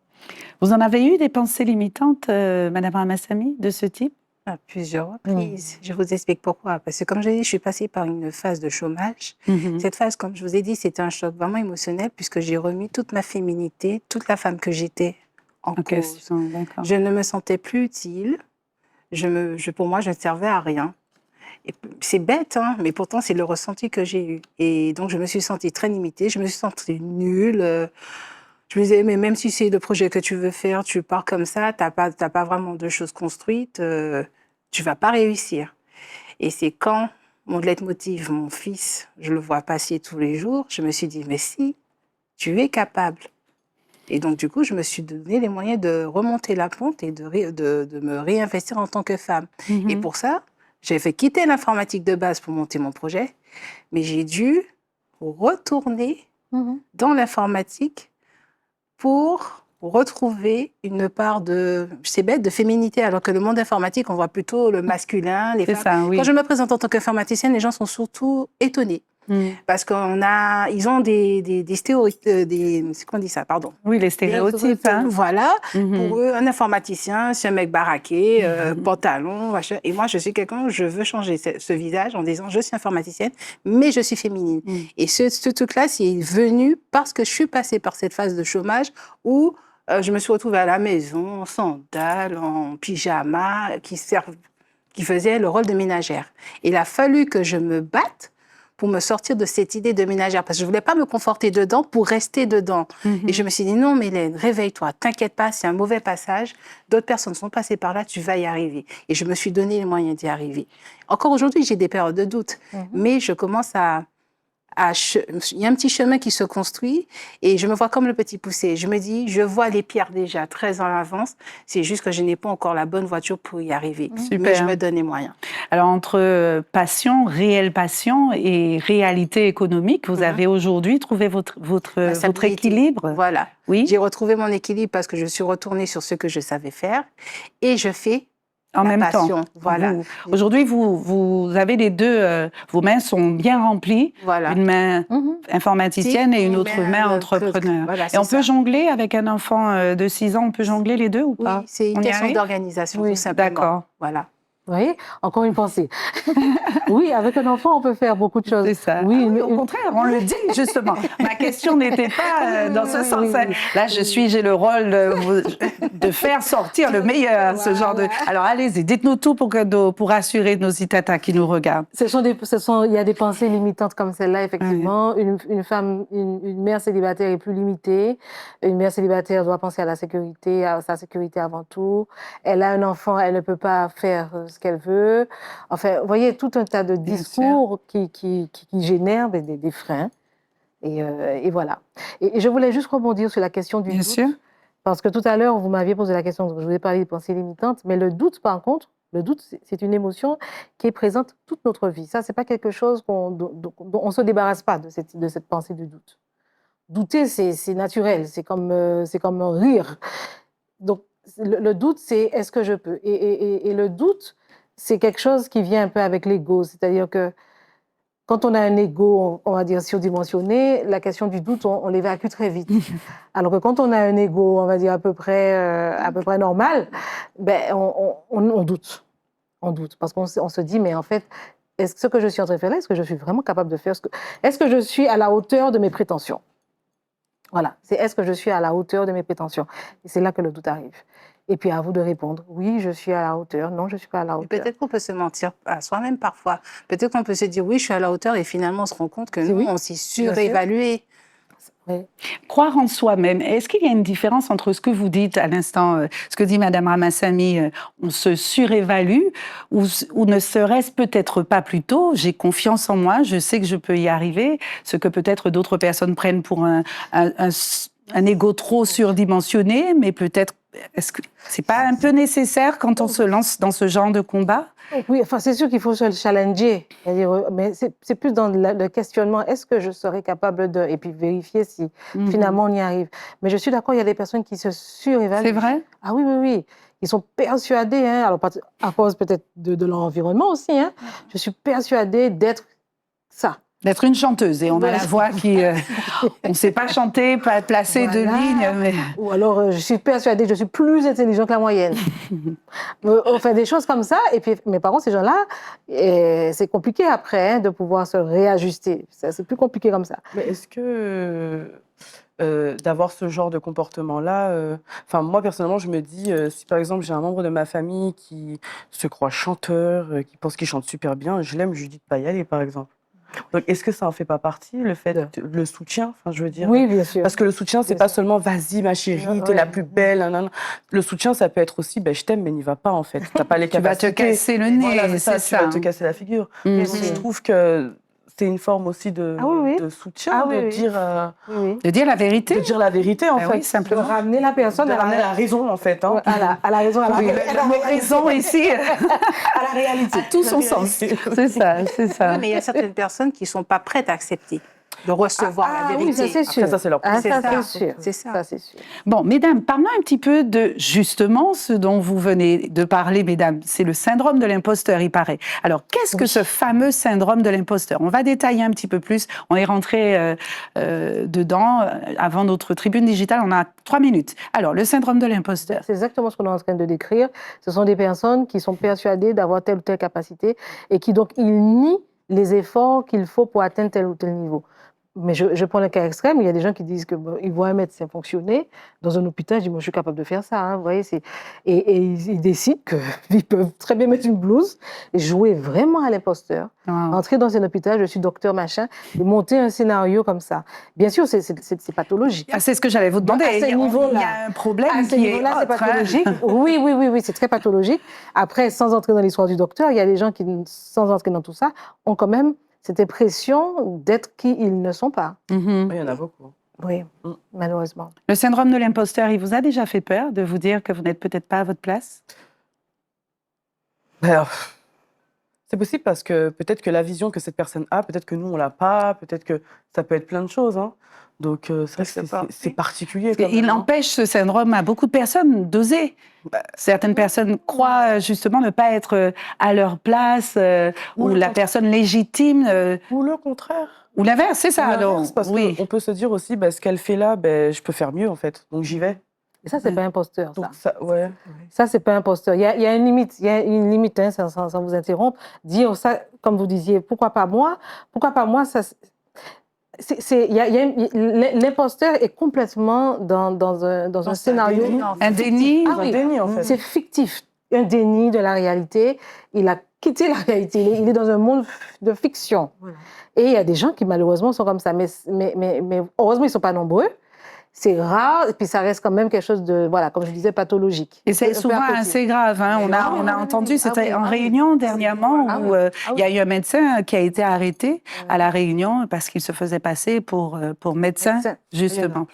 Vous en avez eu des pensées limitantes, Madame Ramassamy, de ce type? À plusieurs reprises. Je vous explique pourquoi. Parce que comme je l'ai dit, je suis passée par une phase de chômage. Cette phase, comme je vous ai dit, c'était un choc vraiment émotionnel puisque j'ai remis toute ma féminité, toute la femme que j'étais en cause. Je ne me sentais plus utile. Pour moi, je ne servais à rien. C'est bête, hein, mais pourtant, c'est le ressenti que j'ai eu. Et donc, je me suis sentie très limitée. Je me suis sentie nulle. Je me disais, mais même si c'est le projet que tu veux faire, tu pars comme ça, t'as pas vraiment de choses construites, tu vas pas réussir. Et c'est quand mon leitmotiv, mon fils, je le vois passer tous les jours, je me suis dit, mais si, tu es capable. Et donc, du coup, je me suis donné les moyens de remonter la pente et de me réinvestir en tant que femme. Et pour ça, j'ai fait quitter l'informatique de base pour monter mon projet, mais j'ai dû retourner dans l'informatique pour retrouver une part c'est bête, de féminité, alors que le monde informatique, on voit plutôt le masculin, les femmes. Ça, oui. Quand je me présente en tant qu'informaticienne, les gens sont surtout étonnés. Parce ils ont des stéréotypes, c'est comment on dit ça, pardon. Oui, les stéréotypes. Hein. Voilà. Pour eux, un informaticien, c'est un mec baraqué, pantalon, machin. Et moi, je suis quelqu'un, je veux changer ce visage en disant, je suis informaticienne, mais je suis féminine. Et ce truc-là, c'est venu parce que je suis passée par cette phase de chômage où je me suis retrouvée à la maison, en sandales, en pyjama, qui faisait le rôle de ménagère. Et il a fallu que je me batte pour me sortir de cette idée de ménagère, parce que je ne voulais pas me conforter dedans pour rester dedans. Et je me suis dit, non, Mélène, réveille-toi, t'inquiète pas, c'est un mauvais passage, d'autres personnes sont passées par là, tu vas y arriver. Et je me suis donné les moyens d'y arriver. Encore aujourd'hui, j'ai des périodes de doute, mais je commence il y a un petit chemin qui se construit et je me vois comme le petit poussé. Je me dis, je vois les pierres déjà très en avance. C'est juste que je n'ai pas encore la bonne voiture pour y arriver. Super. Mais je me donne les moyens. Alors, entre passion, réelle passion et réalité économique, vous avez aujourd'hui trouvé votre équilibre. Voilà. Oui. J'ai retrouvé mon équilibre parce que je suis retournée sur ce que je savais faire et je fais en même passion. temps. Voilà. Aujourd'hui, vous avez les deux, vos mains sont bien remplies, voilà. Une main informaticienne et une autre main entrepreneur. Voilà, et on peut jongler avec un enfant de 6 ans, on peut jongler les deux ou pas? Oui, c'est une question d'organisation, tout simplement. D'accord. Voilà. voyez, encore une pensée. Oui, avec un enfant, on peut faire beaucoup de choses. C'est ça. Oui, Ah oui, au contraire, on le dit justement. Ma question n'était pas dans ce sens. oui. Là, j'ai le rôle de faire sortir le meilleur, ce genre de. Alors, allez-y, dites-nous tout pour assurer nos itatas qui nous regardent. Il y a des pensées limitantes comme celle-là, effectivement. Une mère célibataire est plus limitée. Une mère célibataire doit penser à sa sécurité avant tout. Elle a un enfant, elle ne peut pas faire ce qu'elle veut. Enfin, vous voyez, tout un tas de discours qui génèrent des freins. Et voilà. Et je voulais juste rebondir sur la question du Bien doute. sûr. Parce que tout à l'heure, vous m'aviez posé la question, je vous ai parlé des pensées limitantes, mais le doute, par contre, le doute, c'est une émotion qui est présente toute notre vie. Ça, c'est pas quelque chose dont on se débarrasse pas de cette pensée du doute. Douter, c'est naturel, c'est comme rire. Donc, le doute, c'est est-ce que je peux? Et le doute, c'est quelque chose qui vient un peu avec l'ego. C'est-à-dire que quand on a un ego, on va dire surdimensionné, la question du doute, on l'évacue très vite. Alors que quand on a un ego, on va dire à peu près normal, ben on doute. On doute parce qu'on se dit, mais en fait, est-ce que ce que je suis en train de faire là, est-ce que je suis vraiment capable de faire est-ce que je suis à la hauteur de mes prétentions? Voilà, c'est est-ce que je suis à la hauteur de mes prétentions? Et c'est là que le doute arrive. Et puis à vous de répondre, oui, je suis à la hauteur, non, je ne suis pas à la hauteur. Peut-être qu'on peut se mentir à soi-même parfois. Peut-être qu'on peut se dire, oui, je suis à la hauteur, et finalement, on se rend compte que non, on s'est surévalué. Oui. Croire en soi-même. Est-ce qu'il y a une différence entre ce que vous dites à l'instant, ce que dit Madame Ramassamy, on se surévalue, ou ne serait-ce peut-être pas plutôt, j'ai confiance en moi, je sais que je peux y arriver, ce que peut-être d'autres personnes prennent pour un ego trop surdimensionné, mais peut-être, est-ce que c'est pas un peu nécessaire quand on se lance dans ce genre de combat? Oui, enfin, c'est sûr qu'il faut se le challenger. C'est-à-dire, mais c'est plus dans le questionnement, est-ce que je serais capable de... Et puis vérifier si finalement on y arrive. Mais je suis d'accord, il y a des personnes qui se surévaluent. C'est vrai? Ah oui, oui, oui. Ils sont persuadés, hein, alors à cause peut-être de l'environnement aussi, hein, je suis persuadée d'être ça. D'être une chanteuse, et on a la voix qui... on ne sait pas chanter, pas placer de lignes, mais... Ou alors, je suis persuadée que je suis plus intelligente que la moyenne. On fait des choses comme ça, et puis, mais par contre, ces gens-là, c'est compliqué après, hein, de pouvoir se réajuster. C'est plus compliqué comme ça. Mais est-ce que d'avoir ce genre de comportement-là, enfin, moi, personnellement, je me dis, si par exemple, j'ai un membre de ma famille qui se croit chanteur, qui pense qu'il chante super bien, je l'aime, je lui dis de pas y aller, par exemple. Donc, est-ce que ça en fait pas partie, le fait, le soutien, enfin, je veux dire. Oui, bien sûr. Parce que le soutien, c'est pas seulement vas-y, ma chérie, t'es la plus belle, nanana. Le soutien, ça peut être aussi, ben, je t'aime, mais n'y va pas, en fait. T'as pas les capacités. Tu vas te casser le nez, Voilà, c'est tu vas te casser la figure. Donc, je trouve que c'est une forme aussi de soutien, de dire. De dire la vérité. De dire la vérité, en fait. Oui, simplement. De ramener la personne de ramener la raison, en fait. Hein. À la raison, à la raison ici. À la réalité. À tout son sens. C'est ça, c'est ça. Oui, mais il y a certaines personnes qui ne sont pas prêtes à accepter de recevoir la vérité. Oui, ça c'est sûr. Après, ça, c'est leur ça, ça, c'est sûr. C'est ça. Ça, c'est sûr. Bon, mesdames, parlons un petit peu de justement ce dont vous venez de parler, mesdames. C'est le syndrome de l'imposteur, il paraît. Alors, qu'est-ce que ce fameux syndrome de l'imposteur? On va détailler un petit peu plus. On est rentré dedans avant notre tribune digitale. On a 3 minutes. Alors, le syndrome de l'imposteur. C'est exactement ce qu'on est en train de décrire. Ce sont des personnes qui sont persuadées d'avoir telle ou telle capacité et qui donc ils nient les efforts qu'il faut pour atteindre tel ou tel niveau. Mais je prends le cas extrême, il y a des gens qui disent qu'ils voient un médecin fonctionner dans un hôpital, ils disent, moi je suis capable de faire ça, hein, vous voyez, et ils décident qu'ils peuvent très bien mettre une blouse et jouer vraiment à l'imposteur, entrer dans un hôpital, je suis docteur machin, et monter un scénario comme ça. Bien sûr, c'est pathologique. Ah, c'est ce que j'allais vous demander. À ce niveau-là, il y a un problème à ce qui est niveau-là, c'est autre, pathologique. Oui, c'est très pathologique. Après, sans entrer dans l'histoire du docteur, il y a des gens qui, sans entrer dans tout ça, ont quand même cette impression d'être qui ils ne sont pas. Oui, il y en a beaucoup. Oui, malheureusement. Le syndrome de l'imposteur, il vous a déjà fait peur de vous dire que vous n'êtes peut-être pas à votre place? Ben, c'est possible parce que peut-être que la vision que cette personne a, peut-être que nous, on l'a pas, peut-être que ça peut être plein de choses. Hein. Donc, c'est particulier. Il empêche ce syndrome à beaucoup de personnes d'oser. Certaines personnes croient justement ne pas être à leur place ou la personne légitime. Ou le contraire. Ou l'inverse, c'est ça. Parce qu'on peut se dire aussi, ce qu'elle fait là, je peux faire mieux en fait, donc j'y vais. Et ça, c'est pas imposteur, ça. Donc ça, ouais. Ça, c'est pas imposteur. Il y a une limite, hein, sans vous interrompre. Dire ça, comme vous disiez, pourquoi pas moi? Pourquoi pas moi? Ça, l'imposteur est complètement dans un scénario. Un déni. Ah oui, Un déni, en fait. c'est fictif. Un déni de la réalité. Il a quitté la réalité. Il est dans un monde de fiction. Voilà. Et il y a des gens qui, malheureusement, sont comme ça. Mais heureusement, ils ne sont pas nombreux. C'est rare, et puis ça reste quand même quelque chose de, voilà, comme je disais, pathologique. Et c'est souvent assez grave. Hein. On a entendu, c'était en Réunion dernièrement, où il y a eu un médecin qui a été arrêté à La Réunion parce qu'il se faisait passer pour médecin, justement.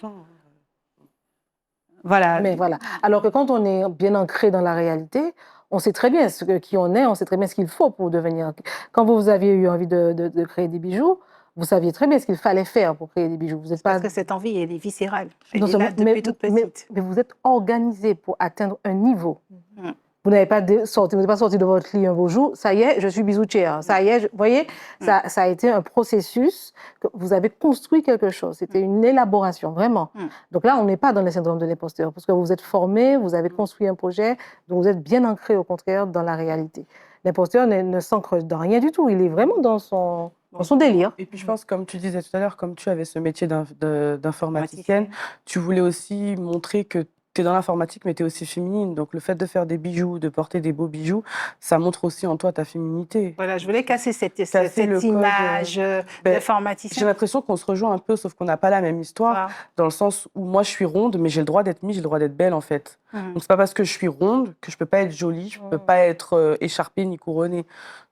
Voilà. Mais voilà. Alors que quand on est bien ancré dans la réalité, on sait très bien qui on est, on sait très bien ce qu'il faut pour devenir. Quand vous aviez eu envie de créer des bijoux, vous saviez très bien ce qu'il fallait faire pour créer des bijoux. Vous êtes pas... Parce que cette envie, elle est viscérale. Elle Non est là seulement- depuis toute petite. mais vous êtes organisé pour atteindre un niveau. Mm. Vous n'avez pas sorti, vous n'êtes pas sorti de votre lit un beau jour. Ça y est, je suis bijoutière. Ça y est, vous voyez, ça a été un processus que vous avez construit quelque chose. C'était une élaboration, vraiment. Mm. Donc là, on n'est pas dans le syndrome de l'imposteur parce que vous êtes formé, vous avez construit un projet, donc vous êtes bien ancré au contraire dans la réalité. L'imposteur ne s'ancre dans rien du tout. Il est vraiment dans son délire. Et puis je pense, comme tu disais tout à l'heure, comme tu avais ce métier d'informaticienne, tu voulais aussi montrer que tu es dans l'informatique, mais tu es aussi féminine. Donc le fait de faire des bijoux, de porter des beaux bijoux, ça montre aussi en toi ta féminité. Voilà, je voulais casser cette le code, image d'informaticien. J'ai l'impression qu'on se rejoint un peu, sauf qu'on n'a pas la même histoire, dans le sens où moi je suis ronde, mais j'ai le droit d'être j'ai le droit d'être belle en fait. Donc c'est pas parce que je suis ronde que je peux pas être jolie, je peux pas être écharpée ni couronnée.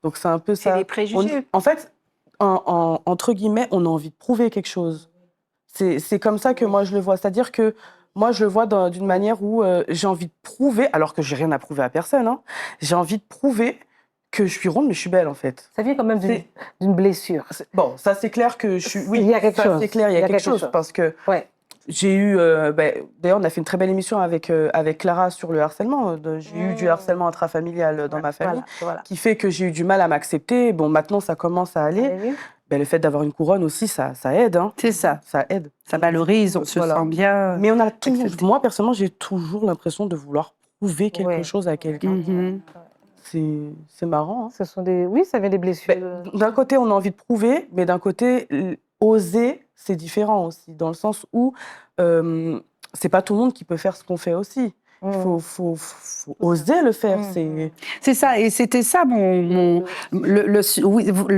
Donc c'est un peu ça. C'est les préjugés. En fait, entre guillemets, on a envie de prouver quelque chose. C'est comme ça que moi je le vois. C'est-à-dire que moi je le vois d'une manière où j'ai envie de prouver, alors que j'ai rien à prouver à personne, hein, j'ai envie de prouver que je suis ronde, mais je suis belle en fait. Ça vient quand même d'une blessure. Bon, ça c'est clair que je suis... Oui, il y a quelque chose. C'est clair, il y a quelque chose. Parce que j'ai eu... d'ailleurs, on a fait une très belle émission avec Clara sur le harcèlement. J'ai eu du harcèlement intrafamilial dans ma famille, qui fait que j'ai eu du mal à m'accepter. Bon, maintenant, ça commence à aller. Le fait d'avoir une couronne aussi, ça aide. Hein. C'est ça. Ça aide. Ça valorise, on se sent bien. Mais moi, personnellement, j'ai toujours l'impression de vouloir prouver quelque chose à quelqu'un. C'est marrant. Hein. Ce sont ça vient des blessures. D'un côté, on a envie de prouver, mais d'un côté, oser, c'est différent aussi, dans le sens où c'est pas tout le monde qui peut faire ce qu'on fait aussi. Il faut oser le faire. C'est ça, et c'était ça le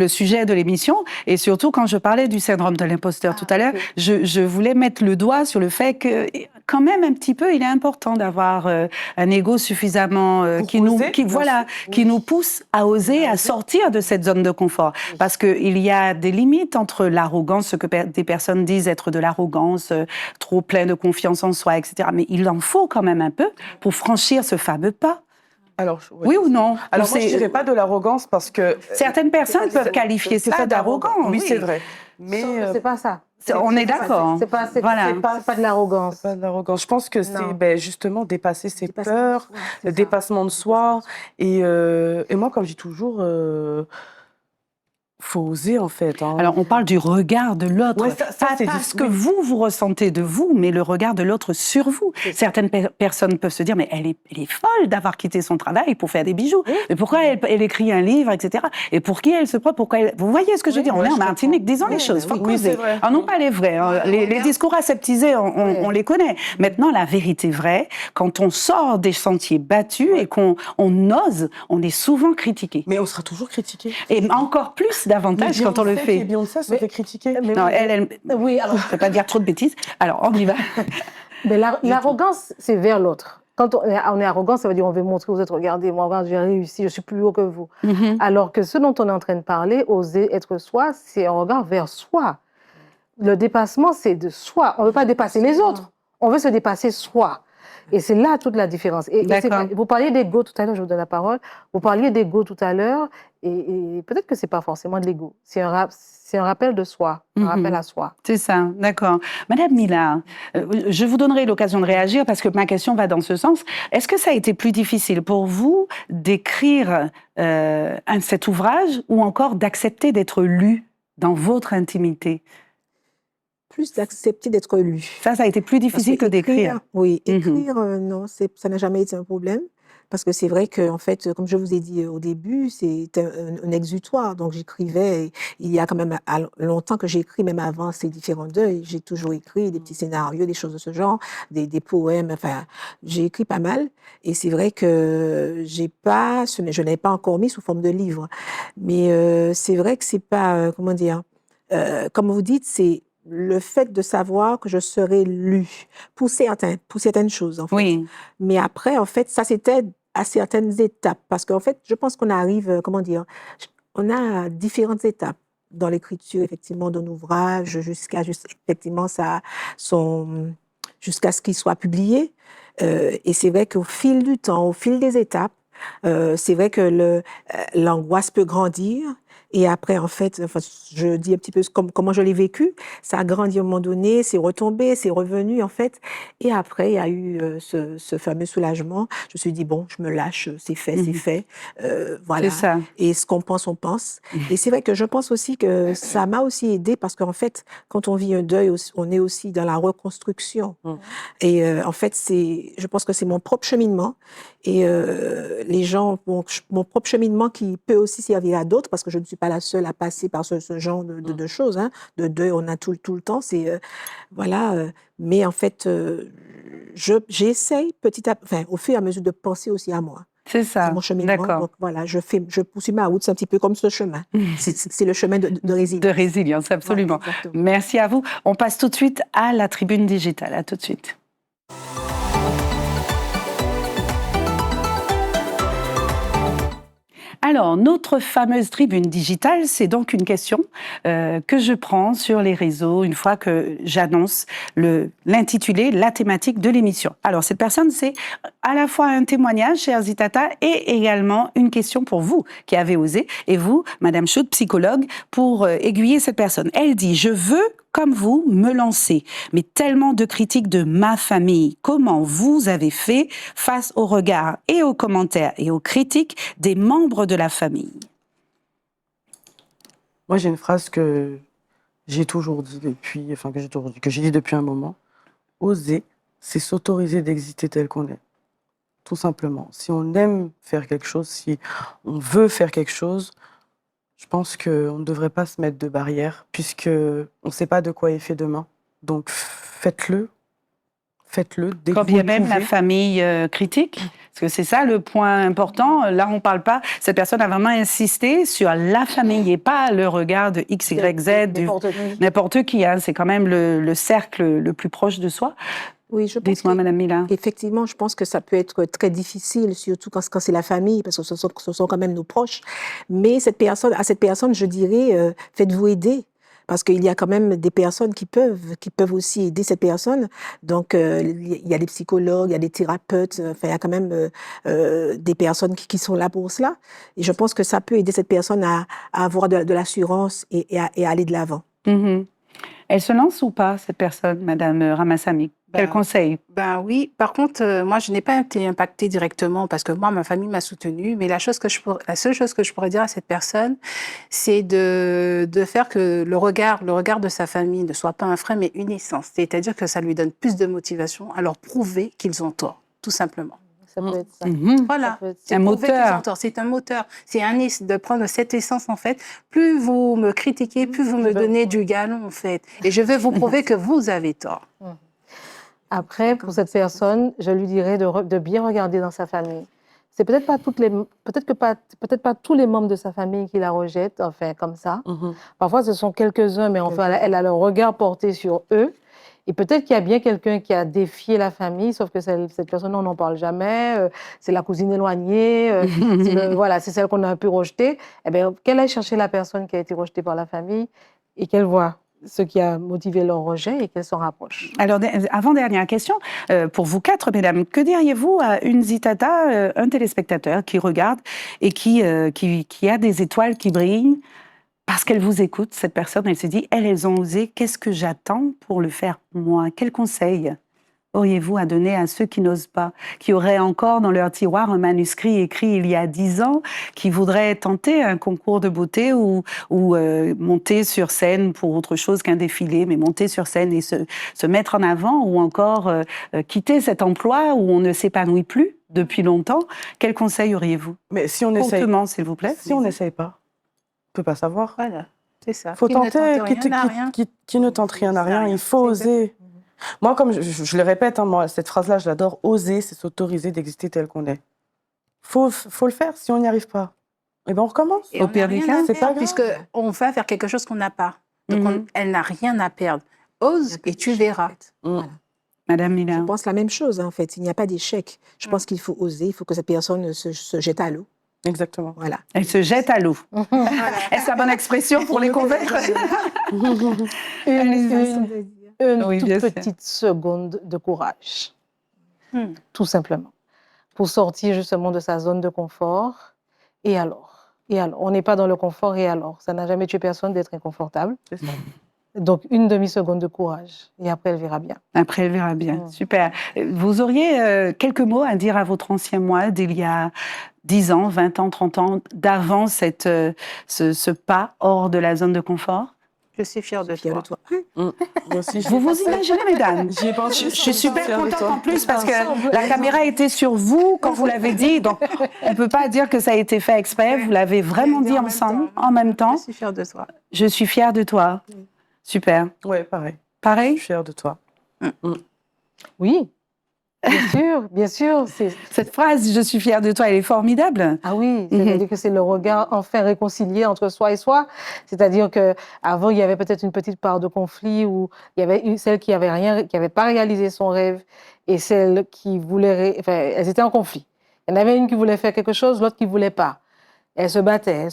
sujet de l'émission. Et surtout, quand je parlais du syndrome de l'imposteur tout à l'heure, je voulais mettre le doigt sur le fait que, quand même, un petit peu, il est important d'avoir un ego suffisamment qui nous pousse à oser, à sortir de cette zone de confort. Parce qu'il y a des limites entre l'arrogance, ce que des personnes disent être de l'arrogance, trop plein de confiance en soi, etc. Mais il en faut quand même un peu pour franchir ce fameux pas. Alors, oui ou non? Alors moi, je ne dirais pas de l'arrogance parce que... Certaines personnes peuvent qualifier ça d'arrogance. Oui, c'est vrai. Mais c'est pas ça. On est d'accord. C'est pas de l'arrogance. C'est pas de l'arrogance. Je pense que c'est justement dépasser ses peurs, le dépassement de soi. Et moi, comme je dis toujours... faut oser, en fait. Hein. Alors, on parle du regard de l'autre. Ouais, ça, c'est pas ce que vous ressentez de vous, mais le regard de l'autre sur vous. Certaines personnes peuvent se dire, mais elle est folle d'avoir quitté son travail pour faire des bijoux. Mais pourquoi elle écrit un livre, etc. Et pour qui elle se prend? Vous voyez ce que je veux dire? On est en Martinique, disons les choses. Faut causer. Ah, non pas les vrais. Hein. Les discours aseptisés, on les connaît. Maintenant, la vérité vraie, quand on sort des sentiers battus et qu'on ose, on est souvent critiqué. Mais on sera toujours critiqué. Et encore plus davantage quand on le fait. Beyoncé se fait critiquer. Non, oui, alors, je ne vais pas dire trop de bêtises. Alors, on y va. Mais l'arrogance, c'est vers l'autre. Quand on est arrogant, ça veut dire on veut montrer aux autres, regardez, moi, regarde, j'ai réussi, je suis plus haut que vous. Alors que ce dont on est en train de parler, oser être soi, c'est un regard vers soi. Le dépassement, c'est de soi. On ne veut pas dépasser les autres. On veut se dépasser soi. Et c'est là toute la différence. Et vous parliez d'ego tout à l'heure, je vous donne la parole. Vous parliez d'ego tout à l'heure, et peut-être que c'est pas forcément de l'ego. C'est un rappel de soi, un rappel à soi. C'est ça, d'accord. Madame Mila, je vous donnerai l'occasion de réagir parce que ma question va dans ce sens. Est-ce que ça a été plus difficile pour vous d'écrire cet ouvrage ou encore d'accepter d'être lu dans votre intimité? plus d'accepter d'être lu. Ça a été plus difficile que d'écrire. Oui, écrire, non, ça n'a jamais été un problème. Parce que c'est vrai que, en fait, comme je vous ai dit au début, c'est un exutoire. Donc, j'écrivais. Il y a quand même longtemps que j'ai écrit, même avant ces différents deuils. J'ai toujours écrit des petits scénarios, des choses de ce genre, des poèmes. Enfin, j'ai écrit pas mal. Et c'est vrai que je n'ai pas encore mis sous forme de livre. Mais c'est vrai que c'est pas, comment dire, comme vous dites, c'est le fait de savoir que je serai lue pour certaines choses, en fait. Oui. Mais après, en fait, ça, c'était à certaines étapes. Parce qu'en fait, je pense qu'on arrive, comment dire, on a différentes étapes dans l'écriture, effectivement, d'un ouvrage effectivement, jusqu'à ce qu'il soit publié. Et c'est vrai qu'au fil du temps, au fil des étapes, c'est vrai que l'angoisse peut grandir. Et après, en fait, enfin, je dis un petit peu comment je l'ai vécu. Ça a grandi à un moment donné, c'est retombé, c'est revenu, en fait. Et après, il y a eu ce fameux soulagement. Je me suis dit, bon, je me lâche, c'est fait, c'est fait. Voilà. C'est ça. Et ce qu'on pense, on pense. Et c'est vrai que je pense aussi que ça m'a aussi aidé parce qu'en fait, quand on vit un deuil, on est aussi dans la reconstruction. Et en fait, je pense que c'est mon propre cheminement. Et les gens, mon propre cheminement qui peut aussi servir à d'autres, parce que je ne suis pas la seule à passer par ce genre de choses. Hein. De deuil, on a tout le temps. Voilà. Mais en fait, j'essaye au fur et à mesure de penser aussi à moi. C'est ça. C'est mon cheminement. D'accord. Donc voilà, je poursuis ma route. C'est un petit peu comme ce chemin. C'est le chemin de résilience. De résilience, absolument. Voilà, merci à vous. On passe tout de suite à la tribune digitale. À tout de suite. Alors, notre fameuse tribune digitale, c'est donc une question que je prends sur les réseaux une fois que j'annonce l'intitulé, la thématique de l'émission. Alors, cette personne, c'est à la fois un témoignage, chers Zitata, et également une question pour vous qui avez osé, et vous, Madame Choud, psychologue, pour aiguiller cette personne. Elle dit « Je veux, comme vous, me lancer, mais tellement de critiques de ma famille. Comment vous avez fait face aux regards et aux commentaires et aux critiques des membres de la famille ?» Moi, j'ai une phrase que j'ai toujours dit que j'ai dit depuis un moment. Oser, c'est s'autoriser d'exister tel qu'on est. Tout simplement. Si on aime faire quelque chose, si on veut faire quelque chose, je pense qu'on ne devrait pas se mettre de barrières, puisqu'on ne sait pas de quoi est fait demain. Donc faites-le dès que Quand vous bien le même pouvez. la famille critique, parce que c'est ça le point important. Là, on ne parle pas, cette personne a vraiment insisté sur la famille et pas le regard de X, Y, Z, n'importe qui. Hein. C'est quand même le cercle le plus proche de soi. Oui, je pense Dites-moi, Madame Mila. Effectivement, je pense que ça peut être très difficile, surtout quand c'est la famille, parce que ce sont quand même nos proches. Mais à cette personne, je dirais, faites-vous aider. Parce qu'il y a quand même des personnes qui peuvent aussi aider cette personne. Donc, il y a des psychologues, il y a des thérapeutes, enfin, il y a quand même des personnes qui sont là pour cela. Et je pense que ça peut aider cette personne à avoir de l'assurance et à aller de l'avant. Mm-hmm. Elle se lance ou pas, cette personne, Madame Ramassamy? Quel conseil? Ben oui. Par contre, moi, je n'ai pas été impactée directement parce que moi, ma famille m'a soutenue. Mais la seule chose que je pourrais dire à cette personne, c'est de faire que le regard de sa famille ne soit pas un frein, mais une essence. C'est-à-dire que ça lui donne plus de motivation à leur prouver qu'ils ont tort, tout simplement. Ça peut être ça. Mm-hmm. Voilà, c'est un moteur. C'est un moteur. C'est de prendre cette essence, en fait. Plus vous me critiquez, plus vous me donnez du galon, en fait. Et je vais vous prouver que vous avez tort. Après, pour cette personne, je lui dirais de bien regarder dans sa famille. C'est peut-être pas tous les membres de sa famille qui la rejettent, enfin, comme ça. Parfois, ce sont quelques-uns, mais enfin, elle a le regard porté sur eux. Et peut-être qu'il y a bien quelqu'un qui a défié la famille, sauf que cette personne, on n'en parle jamais. C'est la cousine éloignée. Voilà, c'est celle qu'on a un peu rejetée. Eh bien, qu'elle aille chercher la personne qui a été rejetée par la famille et qu'elle voit ce qui a motivé leur rejet et qu'elle s'en rapproche. Alors, avant-dernière question, pour vous quatre, mesdames, que diriez-vous à une Zitata, un téléspectateur qui regarde et qui a des étoiles qui brillent parce qu'elle vous écoute, cette personne, elle se dit, elles ont osé, qu'est-ce que j'attends pour le faire moi? Quel conseil auriez-vous à donner à ceux qui n'osent pas, qui auraient encore dans leur tiroir un manuscrit écrit il y a 10 ans, qui voudraient tenter un concours de beauté ou monter sur scène pour autre chose qu'un défilé, mais monter sur scène et se mettre en avant, ou encore quitter cet emploi où on ne s'épanouit plus depuis longtemps? Quel conseil auriez-vous? Mais si on essaye, Courtement, s'il vous plaît. si on n'essaye pas, on peut pas savoir. Voilà, c'est ça. Faut Qui ne tenter, tente rien n'a rien. qui ne tente rien n'a rien. Il faut C'est oser. Moi, comme je le répète, hein, moi, cette phrase-là, je l'adore. Oser, c'est s'autoriser d'exister tel qu'on est. Faut le faire. Si on n'y arrive pas, eh ben on recommence. Et Au on n'a pire des rien cas, à c'est perdre, pas grave. puisque on va faire quelque chose qu'on n'a pas. Donc Mhm. elle n'a rien à perdre. Ose et tu verras. Madame Je Miller. pense la même chose, en fait. Il n'y a pas d'échec. Je pense qu'il faut oser, il faut que cette personne se jette à l'eau. Exactement. Voilà. Elle se jette à l'eau. Est-ce la bonne expression pour les convaincre? Une Oui, toute bien sûr. petite seconde de courage, Hmm. tout simplement, pour sortir justement de sa zone de confort. Et alors? On n'est pas dans le confort, et alors? Ça n'a jamais tué personne d'être inconfortable. C'est ça. Donc, une demi-seconde de courage, et après, elle verra bien. Après, elle verra bien. Mm. Super. Vous auriez quelques mots à dire à votre ancien moi d'il y a 10 ans, 20 ans, 30 ans, d'avant ce pas hors de la zone de confort? Je suis fière de Fière toi. de toi. Moi aussi, Vous vous imaginez, mesdames? J'y ai pensé. Je suis super Fière de contente toi. en plus parce que la caméra était sur vous quand vous l'avez dit. Donc, on ne peut pas dire que ça a été fait exprès. Vous l'avez vraiment dit ensemble, en même temps. Je suis fière de toi. Je suis fière de toi. Super. Ouais, pareil. Je Pareil? suis fière de toi. Oui, bien sûr. Cette phrase, je suis fière de toi, elle est formidable. Ah oui, c'est-à-dire que c'est le regard enfin réconcilié entre soi et soi. C'est-à-dire qu'avant, il y avait peut-être une petite part de conflit où il y avait celle qui avait pas réalisé son rêve et celle qui voulait, enfin, elles étaient en conflit. Il y en avait une qui voulait faire quelque chose, l'autre qui voulait pas. Elles se battaient,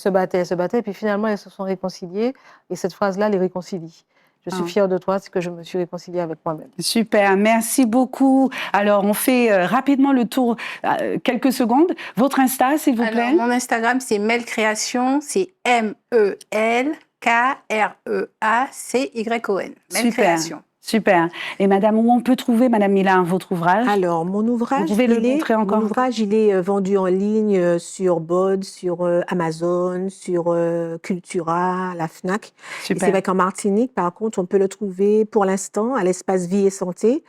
et puis finalement, elles se sont réconciliées et cette phrase-là les réconcilie. Je suis fière de toi, c'est que je me suis réconciliée avec moi-même. Super, merci beaucoup. Alors, on fait rapidement le tour, quelques secondes. Votre Insta, s'il vous plaît. Alors, mon Instagram, c'est Mel Création, c'est MELKREACYON. Mel Super. Création. Super. Et madame, où on peut trouver, madame Mila, votre ouvrage? Alors, mon ouvrage, Vous pouvez le montrer encore? mon ouvrage, il est vendu en ligne sur Bod, sur Amazon, sur Cultura, la Fnac. Et c'est Super. vrai qu'en Martinique, par contre, on peut le trouver pour l'instant à l'espace Vie et Santé,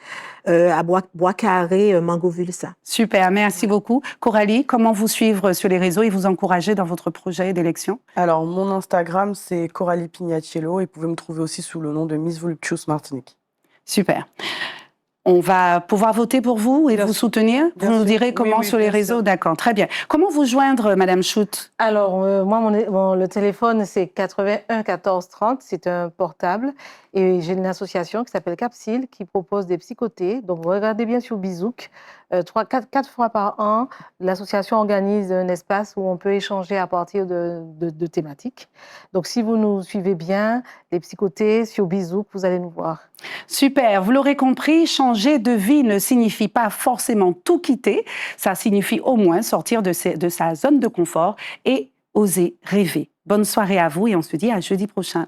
à Bois-Carré, Mangovulsa. Super, merci beaucoup. Coralie, comment vous suivre sur les réseaux et vous encourager dans votre projet d'élection? Alors, mon Instagram, c'est Coralie Pignatiello et vous pouvez me trouver aussi sous le nom de Miss Voluptuous Martinique. Super. On va pouvoir voter pour vous et Bien vous sûr. soutenir. Vous Bien nous sûr. direz Oui, comment oui, sur les bien réseaux. sûr. D'accord, très bien. Comment vous joindre, madame Schut? Alors, moi, le téléphone, c'est 81 14 30, c'est un portable. Et j'ai une association qui s'appelle Capsule qui propose des psychothés. Donc, vous regardez bien sur Bizouk. 4 fois par an, l'association organise un espace où on peut échanger à partir de thématiques. Donc, si vous nous suivez bien, les psychothés sur Bizouk, vous allez nous voir. Super, vous l'aurez compris, changer de vie ne signifie pas forcément tout quitter, ça signifie au moins sortir de sa zone de confort et oser rêver. Bonne soirée à vous et on se dit à jeudi prochain.